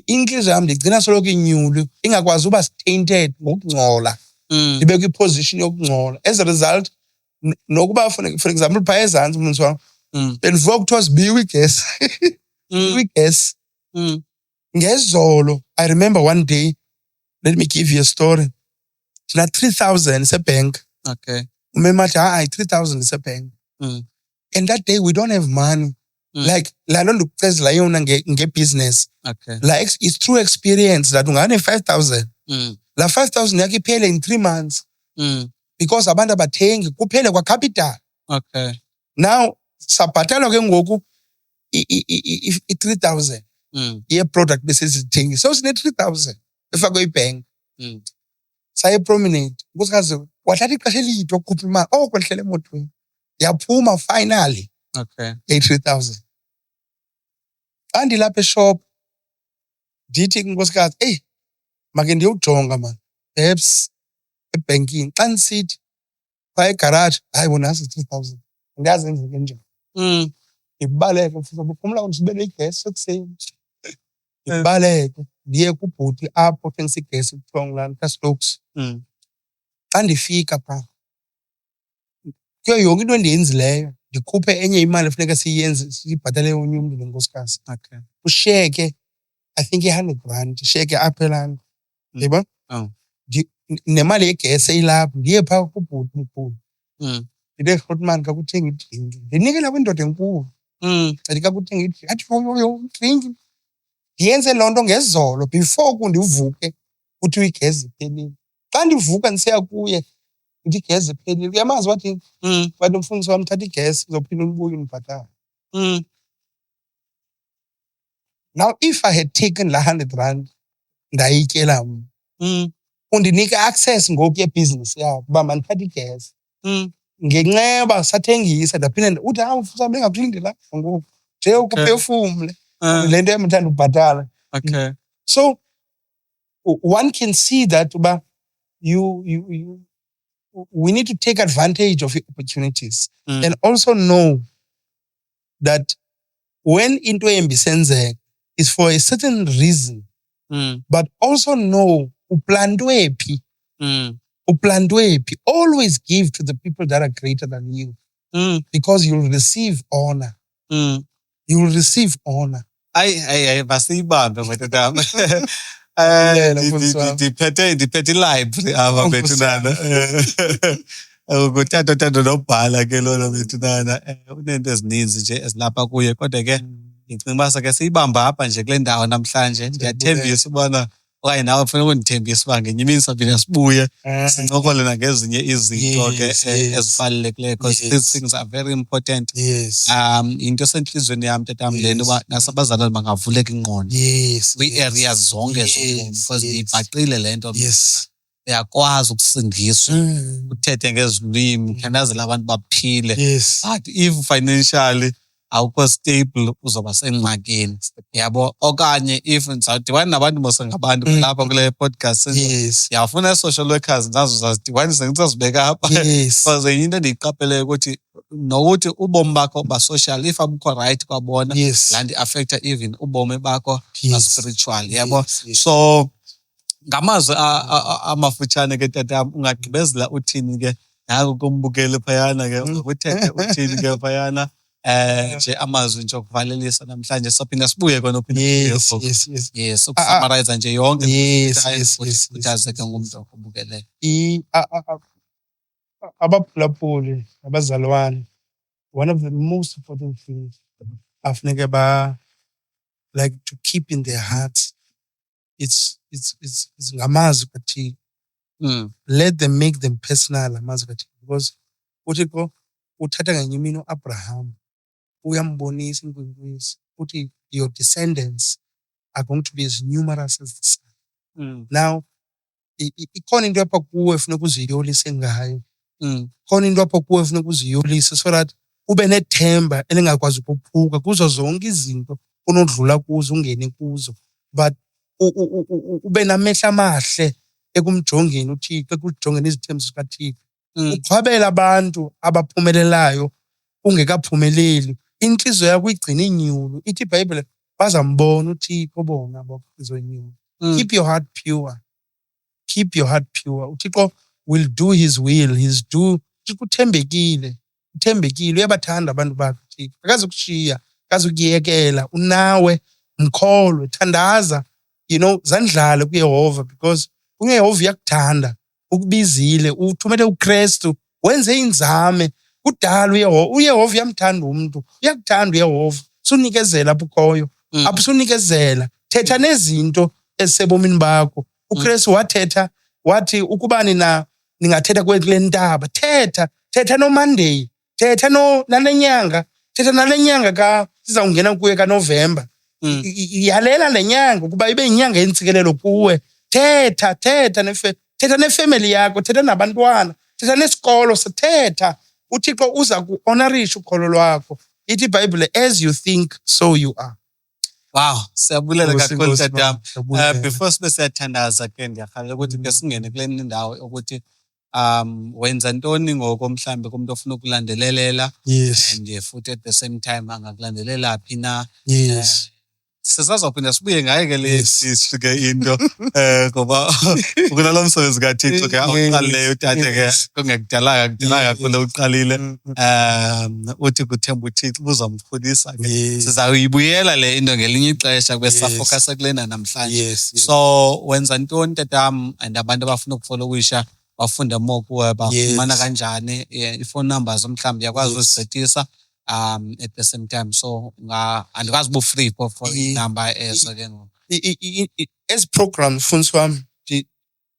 inhliziyo yam ndigcina soloko inyulu ingakwazi uba tainted ngokungcola, ndibe kwiposition yokungcola. As a result, nokuba for example phaya ezantsi umuntu wam bendivuka kuthiwa sibiwe igesi. Weekends. Ngezolo, I remember one day, let me give you a story. Tina 3,000 is a bank. Okay. Remember, 3,000 is a bank. And that day we don't have money. Like, I don't look as like get business. Okay. Like, it's true experience that we have 5,000. La 5,000 yaki pele in 3 months. Because abantu abathengi kuphele kwa capital. Okay. Now, sabhatala ke ngoku 3,000 ye product besizithengi so sine 3,000 efakwe ibank. Saye prominent nkosikazi wathatha ixesha elide ukukhupha imali kwehlela emotweni yaphuma finally. Okay. 3,000 andilapha eshop ndithi nkosikazi make ndiyojonga man perhaps ebankini xa ndisithi phaa egarage hayi bona nasi 3,000 ndiyazi enzeke njani. Ibaleke uphumla ndisibele igesi ekuseni. Ibaleke ndiye kubhuti apho uthengisa igesi kuthiwa ngulana kaStokes. Xa ndifika phaa kuyo yonke into endiyenzileyo ndikhuphe enye imali efuneka siyenze siyibhatale onye umntu nenkosikazi. Okay. Ushiyeke I think 100 rand shiyeke apha elana. Yebo? Nemali yegesi eyilapho ndiye phaa kubhuti mkhulu. Ndithi Grootman kakuthenga idrinki. Ndinikela kwindoda enkulu. Ndikakuthenga idrinki. Athi yo drink. Ndiyenze loo nto ngezolo before kundivuke kuthiwa igesi iphelile. Xa ndivuka ndisiya kuye ndithi igesi iphelile. Uyamazi wathi wathi umfundisi wami thatha igesi uzophinda ubuye undibhatale. Now if I had taken la 100 rand ndayityela mna undinika access ngoku yebhizinesi yakho uba mandithathe igesi. Ngenxeba sathengisa ndaphinda uthi mfundisi wami bengakulindela ngoku nje ukuphefumle le nto emthanda ubhatala. Okay. So one can see that we need to take advantage of opportunities and also know that when into embi senzeka is for a certain reason, but also know uplantwe phi. Always give to the people that are greater than you because you'll receive honor. You will receive honor. Ay basiyibambe mntanami. Ndiphethe library apha bethunana. Ukuthanda nobhala ke lona bethunana. Unento ezininzi nje ezilapha kuye kodwa ke ndicinga uba sake siyibamba apha nje kule ndawo namhlanje. Ndiyathembisa ubana okanye nawe kufanele undithembise uba ngenye imini saphinde sibuye sincokole nangezinye izinto ke ezibalulekileyo because these things are very important. Yes. Into esentliziyweni yam tatam lena uba nasabazalwane bangavuleka ingqondo kwii-areas zonke zobomi because ndiyibhaqile le nto. Yes. Uyakwazi ukusindiswa uthethe ngezilwimi uthandazela abantu baphile. Yes. But if financially awukho stable uzoba sengxakini. Yabo okanye if ndizawudibana nabantu mosengabantu lapha kule podcast. Yes. Yafuna social workers nazo zazidibanisa ngizazibeka apha. Yes. Because into endiyiqapheleyo ukuthi nokuthi ubomi bakho ba social if abukho right kwabona Yes. land affecta even ubomi bakho Yes. spiritual yabo. Yes. So ngamazwi amafutshane ke tata ungagqibezela uthini ke naku kumbukeli phayana ke ukuthethe uthini ke phayana nje amazwi nje okuvalelisa namhlanje sophinda sibuye kona uphinda yes ukusummarize nje yonke uthazeke ngumuntu obukeleyo abaphulaphuli abazalwane, one of the most important things afuneke ba like to keep in their hearts, it's ngamazwi kaThixo. Let them make them personal amazwi kaThixo, because uThixo uthatha ngenye imini uAbraham uyambonisa inkwenkwezi uthi your descendants are going to be as numerous as the sun. Now ikhona into apha kuwe funeka uziyolise ngayo. Khona into apha kuwe funeka uziyolise so that ube nethemba elingakwazi ukuphuka kuzo zonke izinto onodlula kuzo ungene kuzo, but ube namehla amahle ekumjongeni uThixo, ekujongeni izithembiso zikaThixo. Uqhwabela abantu abaphumelelayo ungekaphumeleli, inhliziyo yakho igcina inyulu. Ithi iBhayibhile bazambona uThixo bona abakhizo inyulu. Keep your heart pure. Keep your heart pure. uThixo will do his will. Uthixo uthembekile. Uyabathanda abantu bakhe uThixo. Akazukushiya, akazukuyekela. Unawe mkholwe, thandaza, zandlale kuYehova, because uYehova uyakuthanda, ukubizile, uthumele uKristu, wenze inzame. Kudala uYehova uyamthanda umuntu, uyakuthanda uYehova. Sunikezela apho ukhoyo, abusunikezela. Thetha nezinto ezisebomini bakho. uKristu wathetha wathi ukuba ningathetha kule ntaba, thetha noMonday, thetha nalenyanga, thetha nalenyanga sizawungena kuye kaNovember. Yalela lenyanga ukuba ibe inyanga yentsikelelo kuwe. Thetha nefamily yakho, thetha nabantwana, thetha nesikolo, thetha. uThixo uza kuhonorisha ukholo lwakho. Ithi iBhayibhile, as you think so you are. Wow, siyabulela kakhulu tatam. Before sibe siyathandaza ke ndiyarhalela ukuthi ke singene kule ndawo ukuthi wenza ntoni ngoko mhlambe kumuntu ofuna ukulandelelela and futhi at the same time angakulandelela phi na. Yes. Sizazophinda sibuye ngaye ke le sisuke into ngoba ukunalo msebenzi kaThixo ke awuqaleyo tate ke kungekudalanga kakhulu uqalile uthi kuthemba uThixo uzamkhulisa ke sizawuyibuyela le into ngelinye ixesha kube safocus kulena namhlanje. So wenza ntoni tatam and abantu abafuna ukufollowisha bafunda more kuwe bafumana kanjani iphone numbers mhlawumbe yakwazi uzisethisa at the same time, so andikwazi uba free for number again. As program mfundisi wami,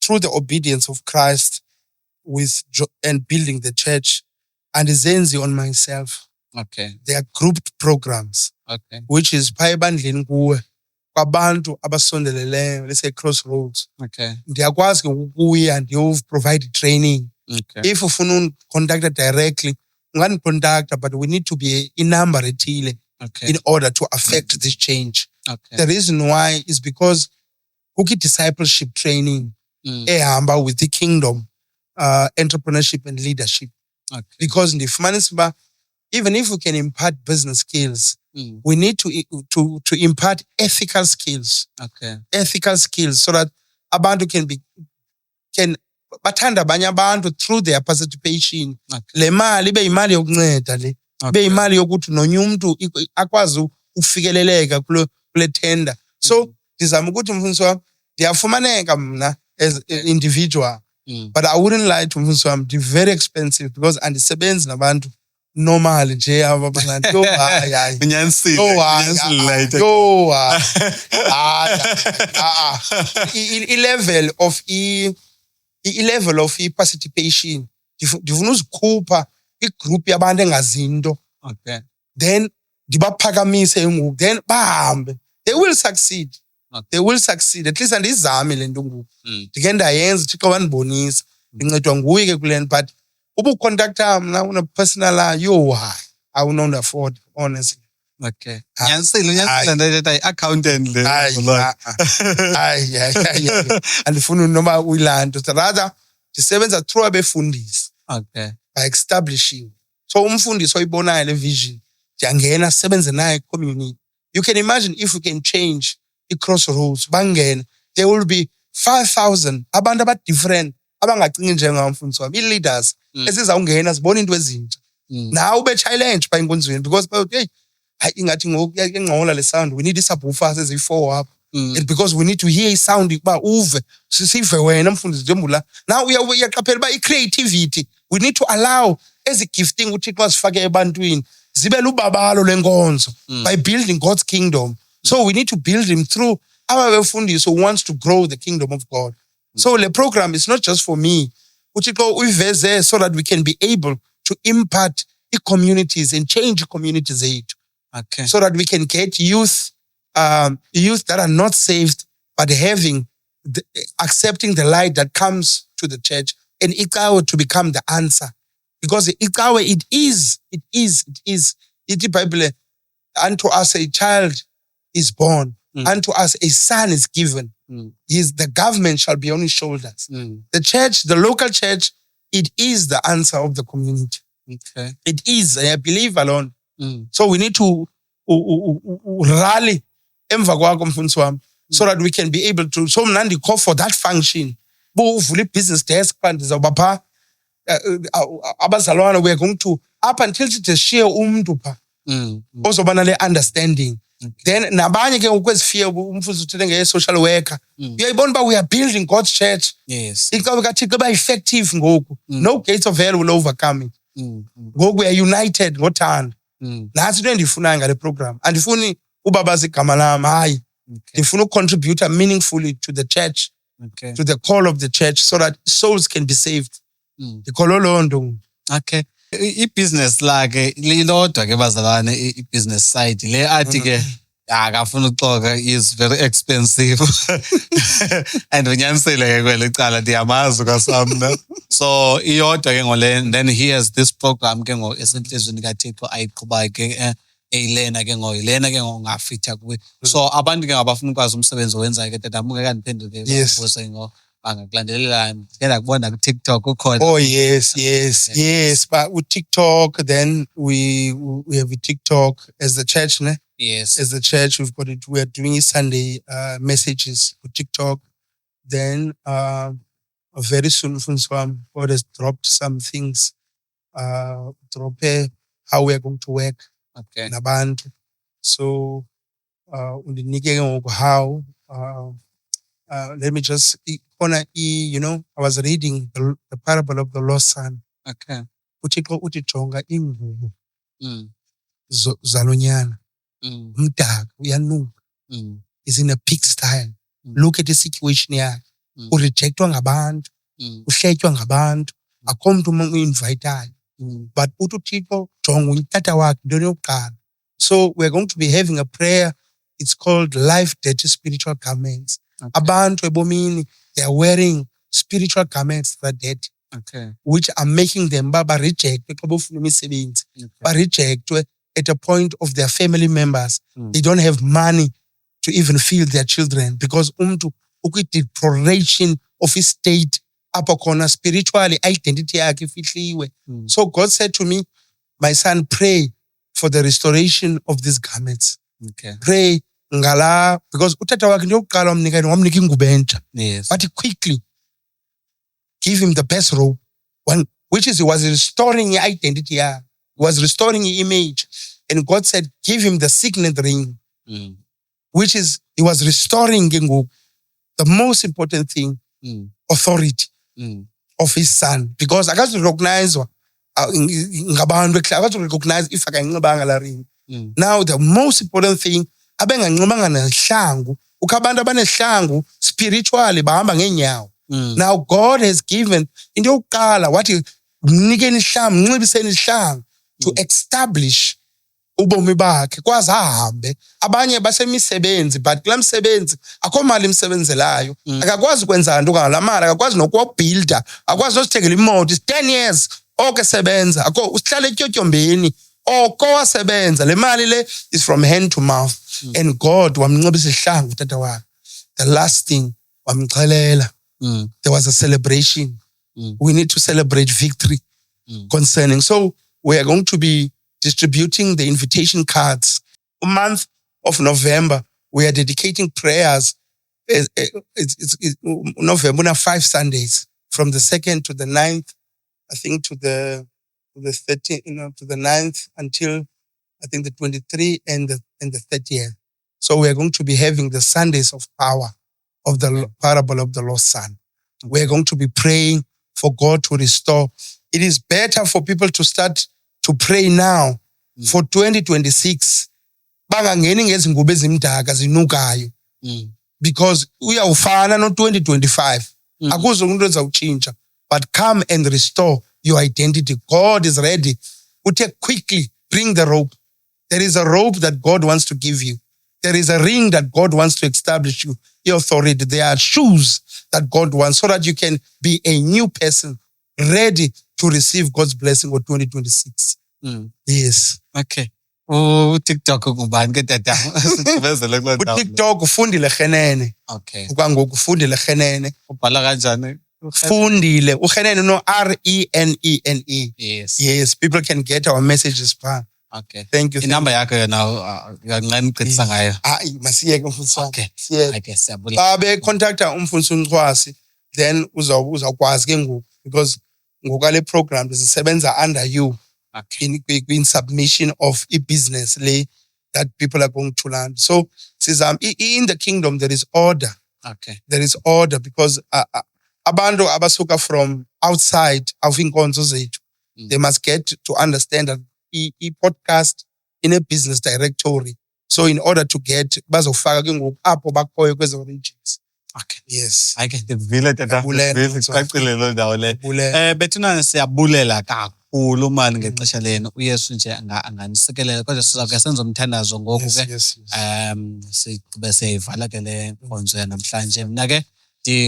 through the obedience of Christ and building the church, and izenzi on myself. Okay. They are grouped programs. Okay. Which is pha ebandleni kuwe kwabantu abasondeleleyo, let's say Crossroads. Okay. Ndiyakwazi ukuya provide training. Okay. If ufuna contact directly, contact, but we need to be in number in order to affect this change. Okay. The reason why is because cookie discipleship training ehamba with the kingdom, entrepreneurship and leadership. Okay. Because even if we can impart business skills, we need to impart ethical skills. Okay. Ethical skills so that abantu can bathanda abanye abantu through their participation. Le mali ibe yimali yokunceda le. Ibe yimali yokuthi nonye umuntu akwazi ufikeleleka kule tender. So ndizama ukuthi mfundisi wami ndiyafumaneka mna as an individual, but I wouldn't lie to mfundisi wami, it's very expensive because andisebenzi nabantu normal nje ababantu i-level of participation ndifuna uzikhupha igroup yabantu engazinto. Okay. Then ndibaphakamise ngoku, then bahambe, they will succeed. Okay. They will succeed. At least andizame le nto ngoku ndike ndayenza uThixo wandibonisa ndincedwa nguye ke kule nto, but ubucontacta mna una-personal I will not afford, honestly. Okay. Nyanisile ndethetha i-accountant le. Hayi. Andifuni noma uyilaa nto, rather ndisebenza through abefundisi. Okay. By establishing. So umfundisi oyibonayo le vision ndiyangena sisebenze naye community. You can imagine if we can change the crossroads bangena, there will be 5,000 abantu different abangacingi njengamfundisi wami, leaders esizawungena sibona into ezintsha. Now ube challenge pha enkonzweni because hey ingathi ngokuyangcola le sound, we need isubwoofers eziyi4 up. And because we need to hear sound ukuba uve sive wena mfundisi njembula. Now uyaqaphela ba creativity, we need to allow ezi gifting uThixo asifake ebantwini zibe lubabalo lenkonzo by building God's kingdom. So we need to build him through our befundisi who wants to grow the kingdom of God. So the program is not just for me. uThixo uyiveze so that we can be able to impact communities and change communities zethu. Okay. So that we can get youth that are not saved, but accepting the light that comes to the church, and ikawe to become the answer. Because ikawe, it is. The Bible, unto us a child is born, unto us a son is given. The government shall be on his shoulders. The church, the local church, it is the answer of the community. Okay. It is, I believe alone. So we need to rally emva kwakho mfundisi wami, so that we can be able to, so mnandi call for that function. Bo uvule business desk pha ndizawuba pha abazalwana, we are going to up until sithi share umuntu pha ozoba nale understanding. Then nabanye ke ukwezifia umfundisi uthethe nge-social worker. Uyayibona uba we are building God's church. Yes. Ikawe kaThixo ba effective ngoku. No gates of hell will overcome it. Ngoku we are united ngothando. Nasi into endiyifunayo ngale program. Andifuni ubabaza igama lami, hayi. Ndifuna ucontribute meaningfully to the church, to the call of the church, so that souls can be saved. Ndikholo loo nto. Okay. I-business lakhe lilodwa ke bazalwane, i-business side le athi ke akafuna ukuxoka is very expensive. And unyanisele ke kwele cala ndiyamazi kaSamna. So iyodwa ke ngole, then he has this program ke ngo esenhlizweni kaThixo ayiqhubayo ke eyilena ke ngoyilena ke ngafitha kuwe. So abantu ke ngabafuna ukwazi umsebenzi owenzayo ke tatamuke kandiphendule ngose ngo bangakulandelela ngena kubona ku TikTok ukhona. Oh yes, but with TikTok, then we have a TikTok as the church, ne? Yes. As the church, we've got it. We are doing Sunday messages with TikTok. Then very soon, God has dropped some things. Drop how we are going to work. Okay. Nabantu. So how let me just I was reading the parable of the lost son. Okay. uThixo uthi jonga ingubo zalonyana, umdaka uyanuka, is in a pig style. Look at the situation yakhe. Urejectwa ngabantu, uhletywa ngabantu, akho mntu umu-invitayo. But uthi uThixo jonga unyitata wakhe intoni yokuqala. So we're going to be having a prayer. It's called Life Dirty Spiritual Garments. Abantu ebomini, they are wearing spiritual garments that are dirty. Okay. Which are making them reject, reject at a point of their family members. They don't have money to even feed their children because deterioration of his state apokona spiritually identity yakhe ifihliwe. So God said to me, my son, pray for the restoration of these garments. Okay. Pray ngala because utata wakhe ndokuqala wamnika ingubo entsha. Yes. But quickly give him the best robe, one which is he was restoring his identity, he was restoring his image, and God said, give him the signet ring, which is he was restoring the most important thing, authority of his son, because I got to recognize if I can la ring. Now the most important thing, abenganqobanga nesihlangu, ukhabantu abanesihlangu spiritually bahamba ngenyawo. Now God has given into yokuqala wathi mnikeni isihlangu, mnxibiseni isihlangu to establish ubomi bakhe kwazi ahambe. Abanye basemisebenzi but kula msebenzi akho mali imsebenzelayo, akakwazi ukwenza nto ngalamali, akakwazi nokubuilda, akwazi nosithengela imoto. It's 10 years oke sebenza, akho usihlala etyotyombeni oko wasebenza. Le mali le is from hand to mouth. And God wamnxibisa isihlangu tata wakhe. The last thing wamxhelela. There was a celebration. We need to celebrate victory concerning. So we are going to be distributing the invitation cards. A month of November, we are dedicating prayers. It's November, 5 Sundays, from the 2nd to the 9th, I think to the 13th, to the 9th until I think the 23rd and the 30th. So we are going to be having the Sundays of power of the parable of the lost son. We are going to be praying for God to restore. It is better for people to start to pray now for 2026. Because we are not 2025. But come and restore your identity. God is ready. Quickly bring the rope. There is a rope that God wants to give you. There is a ring that God wants to establish you, your authority. There are shoes that God wants so that you can be a new person ready to receive God's blessing for 2026. Yes. Okay. TikTok ngubani ke tata? Sigqibezele kula ndawo. TikTok ufundile Khenene. Okay. Ukwangoku ufundile Khenene. Ubhala kanjani? Fundile. Ukhenene no RENENE. Yes. Yes, people can get our messages pa. Okay. Thank you. Inamba yakho yona uyancane uqinisa ngayo. Masiyeke mfundisi. Okay. Siyeke. Siyabula. Xa becontacta umfundisi uNcwasi, then uzawukwazi ke ngoku, because ngokale program sisebenza under you. Okay. In submission of a business that people are going to learn. So in the kingdom there is order. Okay. There is order because abantu abasuka from outside inkonzo zethu, they must get to understand that podcast in a business directory. So in order to get bazofaka ke ngoku apho bakhoyo kwezo regions. Okay. Yes. I get the vile tata. Sicacile lo ndawo le. Bethuna siyabulela kakhulu mani ngexesha lenu. uYesu nje anganisikelela kodwa sizawuke senze umthandazo ngoku ke. Sigqibe seyivala ke le nkonzo yanamhlanje. Mina ke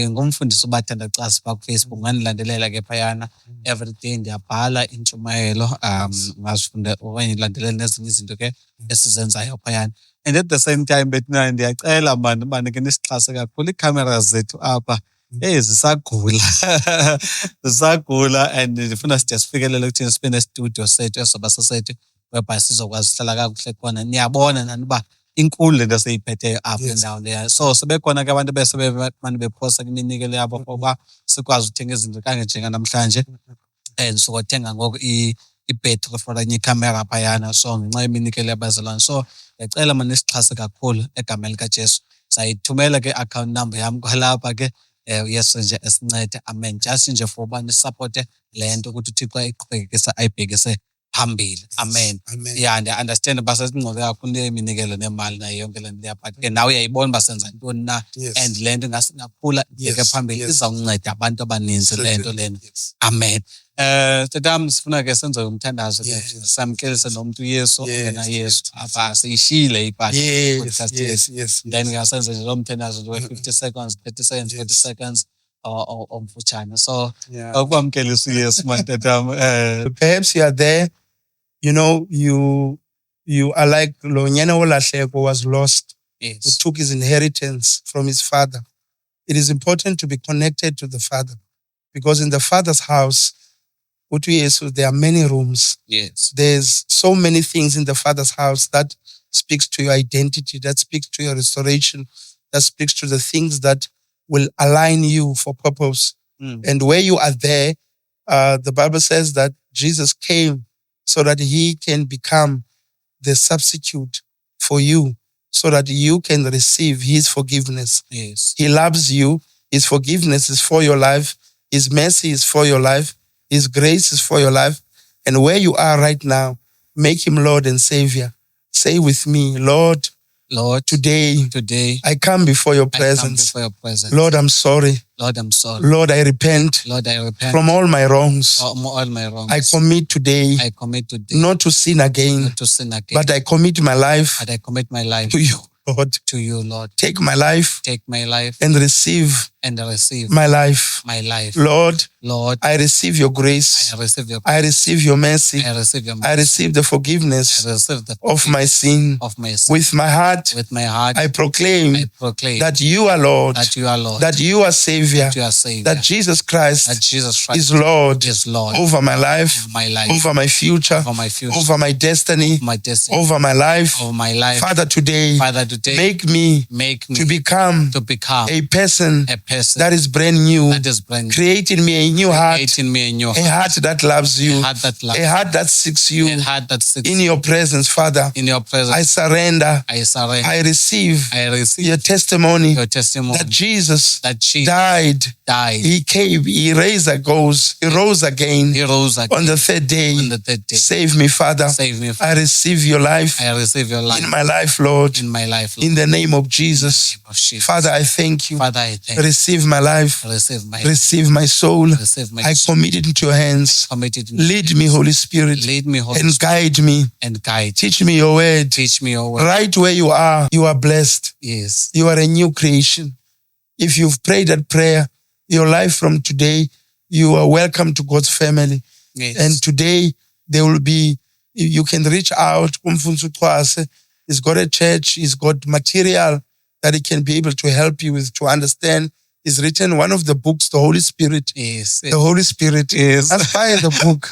ngumfundisi uBathanda Casi pa Facebook, nganilandelela ke phayana everyday ndiyabhala intshumayelo ngazifunde okanye ilandelela nezinye izinto ke esizenzayo phayana. And at the same time bethuna ndiyacela mani ke nisixhase kakhulu iicamera zethu apha zisagula and ndifuna side sifikelele ukuthi sibe nestudio sethu esoba sesethu whereby sizokwazi sihlala kakuhle khona. Niyabona nani uba inkulu lento seyiphetheyo apha endawo leya. So sebekhona ke abantu besebemane bephosta kwiminikelo yabo ngoba sikwazi ukuthenga izinto kanjenga namhlanje and sokothenga ngoku ibhetri for enye icamera phayana. So ngenxa yeminikelo yabazalwane, so ndiyacela mani nisixhase kakhulu egameni likaJesu. Sayithumela ke account number yami kwalapha ke uYesu nje esincede. Amen. Just nje for uba nisupporte le nto ukuthi uThixo iqhubekise ayibhekise phambili. Amen. Yeah, and I understand basasingqoke kakhulu neminikelo nemali nayo yonke le nto but ke nawe uyayibona basenza ntoni na and le nto ngakhula ibheke phambili izawunceda abantu abaninzi le nto lena. Amen. Tatam sifuna ke senze umthandazo ke samkelise nomuntu uYesu ngena Yesu apha siyishile ipart podcast. Yes. Then ngasenze nje lo mthandazo we 50 seconds, 30 seconds, 40 seconds omfutshane. So ukwamkelisa uYesu matatam. Perhaps you are there, you are like Lonyana Olahleko was lost, who took his inheritance from his father. It is important to be connected to the Father, because in the Father's house, there are many rooms. Yes. There's so many things in the Father's house that speaks to your identity, that speaks to your restoration, that speaks to the things that will align you for purpose. And where you are there, the Bible says that Jesus came so that he can become the substitute for you, so that you can receive his forgiveness. Yes. He loves you. His forgiveness is for your life. His mercy is for your life. His grace is for your life. And where you are right now, make him Lord and Savior. Say with me, Lord, today I come before your presence. Lord, I'm sorry. Lord, I repent. From all my wrongs. I commit today not to sin again. But I commit my life to you, Lord. To you, Lord. Take my life and receive and receive my life. my life. Lord, Lord, I receive your grace. I receive your I receive your mercy. I receive your I receive the forgiveness I receive the of my sin. of my sin. With my heart, With my heart, I proclaim I proclaim that you are Lord, that you are Lord, that you are Savior, that you are Savior, that Jesus Christ that Jesus Christ is Lord is Lord over my life, over my life, over my future, over my future, over my destiny, my destiny, over my life. over my life. Father, today, Father, today, make me make me to become to become a person a person that is brand new. that is brand new. Create in me a new heart, Create in me a new a heart that loves you, a heart that loves a heart that seeks you. a heart that sits In your presence, Father, in your presence. I surrender. I surrender. I receive I receive your testimony your testimony that Jesus that Jesus died. died. He came, he rose again He rose again on the third day. on the third day. Save me, Father. Save me. I receive your life I receive your life in my life, Lord. in my life. Lord. In the name of In Jesus. the name of Jesus. Father, I thank you. Father, I thank you. Receive my life. Receive my Receive my soul. receive my I commit it into your hands. committed in Lead me, Holy Spirit, lead me, Holy and Spirit, guide me. and guide. Teach me your word. Teach me your word. Right where you are blessed. Yes. You are a new creation. If you've prayed that prayer, your life from today, you are welcome to God's family. Yes. And today, there will be, you can reach out. Umfundisi Xwase, he's got a church, he's got material that he can be able to help you with, to understand. He's written one of the books, The Holy Spirit. Yes. The Holy Spirit. Yes. That's buy the book.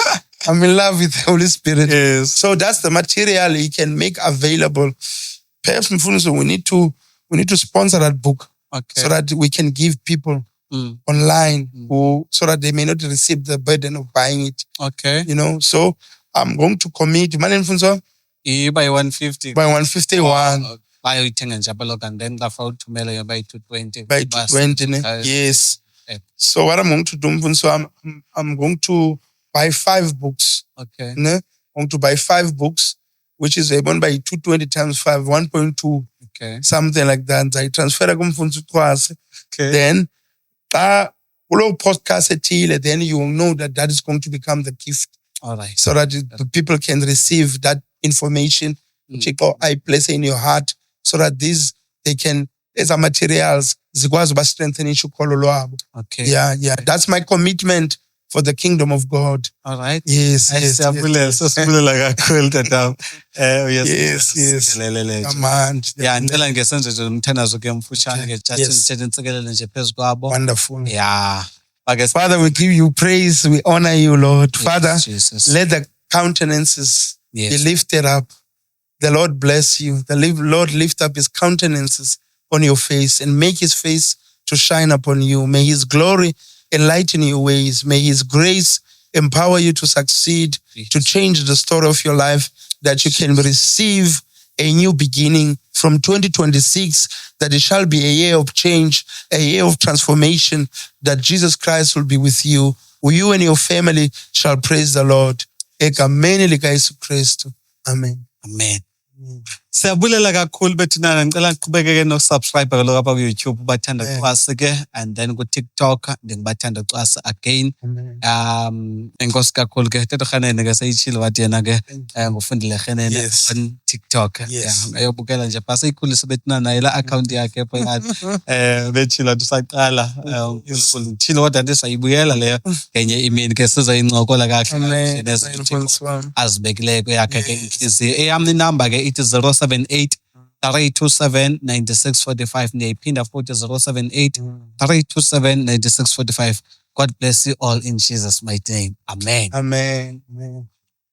I'm in love with the Holy Spirit. Yes. So that's the material he can make available. Perhaps Mfundisi, we need to sponsor that book. Okay. So that we can give people online who, so that they may not receive the burden of buying it. Okay. You know, so I'm going to commit money Mfundisi By 150. by 151. Bayayithenga njalo and then ngafa uthumele by 220. By 220. Yes. So what I'm going to do, Mfundisi, I'm going to buy 5 books. Okay. I'm going to buy 5 books, which is one by 220 times 5, 1.2. Okay. Something like that. I transfer Umfundisi Xwase. Okay. Then, podcast then you will know that that is going to become the gift. All right. So that the people can receive that information, which I place in your heart, so that they can, as a materials, zikwazi ba strengthen ishukolo lwabo. Okay. Yeah. That's my commitment for the kingdom of God. All right. Yes. Yes. Come on. Yeah, ngicela ngesenzo nje umthandazo ke mfushane ke just ngithekelele nje phezu kwabo. Wonderful. Yeah. Father, we give you praise. We honor you, Lord. Yes, Father, Jesus. let the countenances be Yes. lifted up. The Lord bless you. The Lord lift up his countenances on your face and make his face to shine upon you. May his glory enlighten your ways. May his grace empower you to succeed, to change the story of your life, that you can receive a new beginning from 2026, that it shall be a year of change, a year of transformation, that Jesus Christ will be with you. You and your family shall praise the Lord. Egameni lika Yesu Kristu. Amen. Amen. Siyabulela kakhulu bethina ngicela niqhubekeke nokusubscribe lo lapha ku YouTube bathanda Xwase ke and then ku TikTok ngibathanda Xwase again. Enkosi kakhulu ke Tata Khanene ke seyichile wathi yena ke ngufundile Khanene on TikTok. Ayobukela nje base ikhulise bethina naye la account yakhe phakathi bethila tusaqala uNkulunkulu ngithile kodwa nje sayibuyela leyo ngenye imini ke sizoyincokola kahle nezinto azibekileko yakhe ke inhliziyo eyami number ke it is 078 327 9645 ngiyayiphinda futhi 078 327 9645. God bless you all in Jesus' mighty name. Amen. Amen.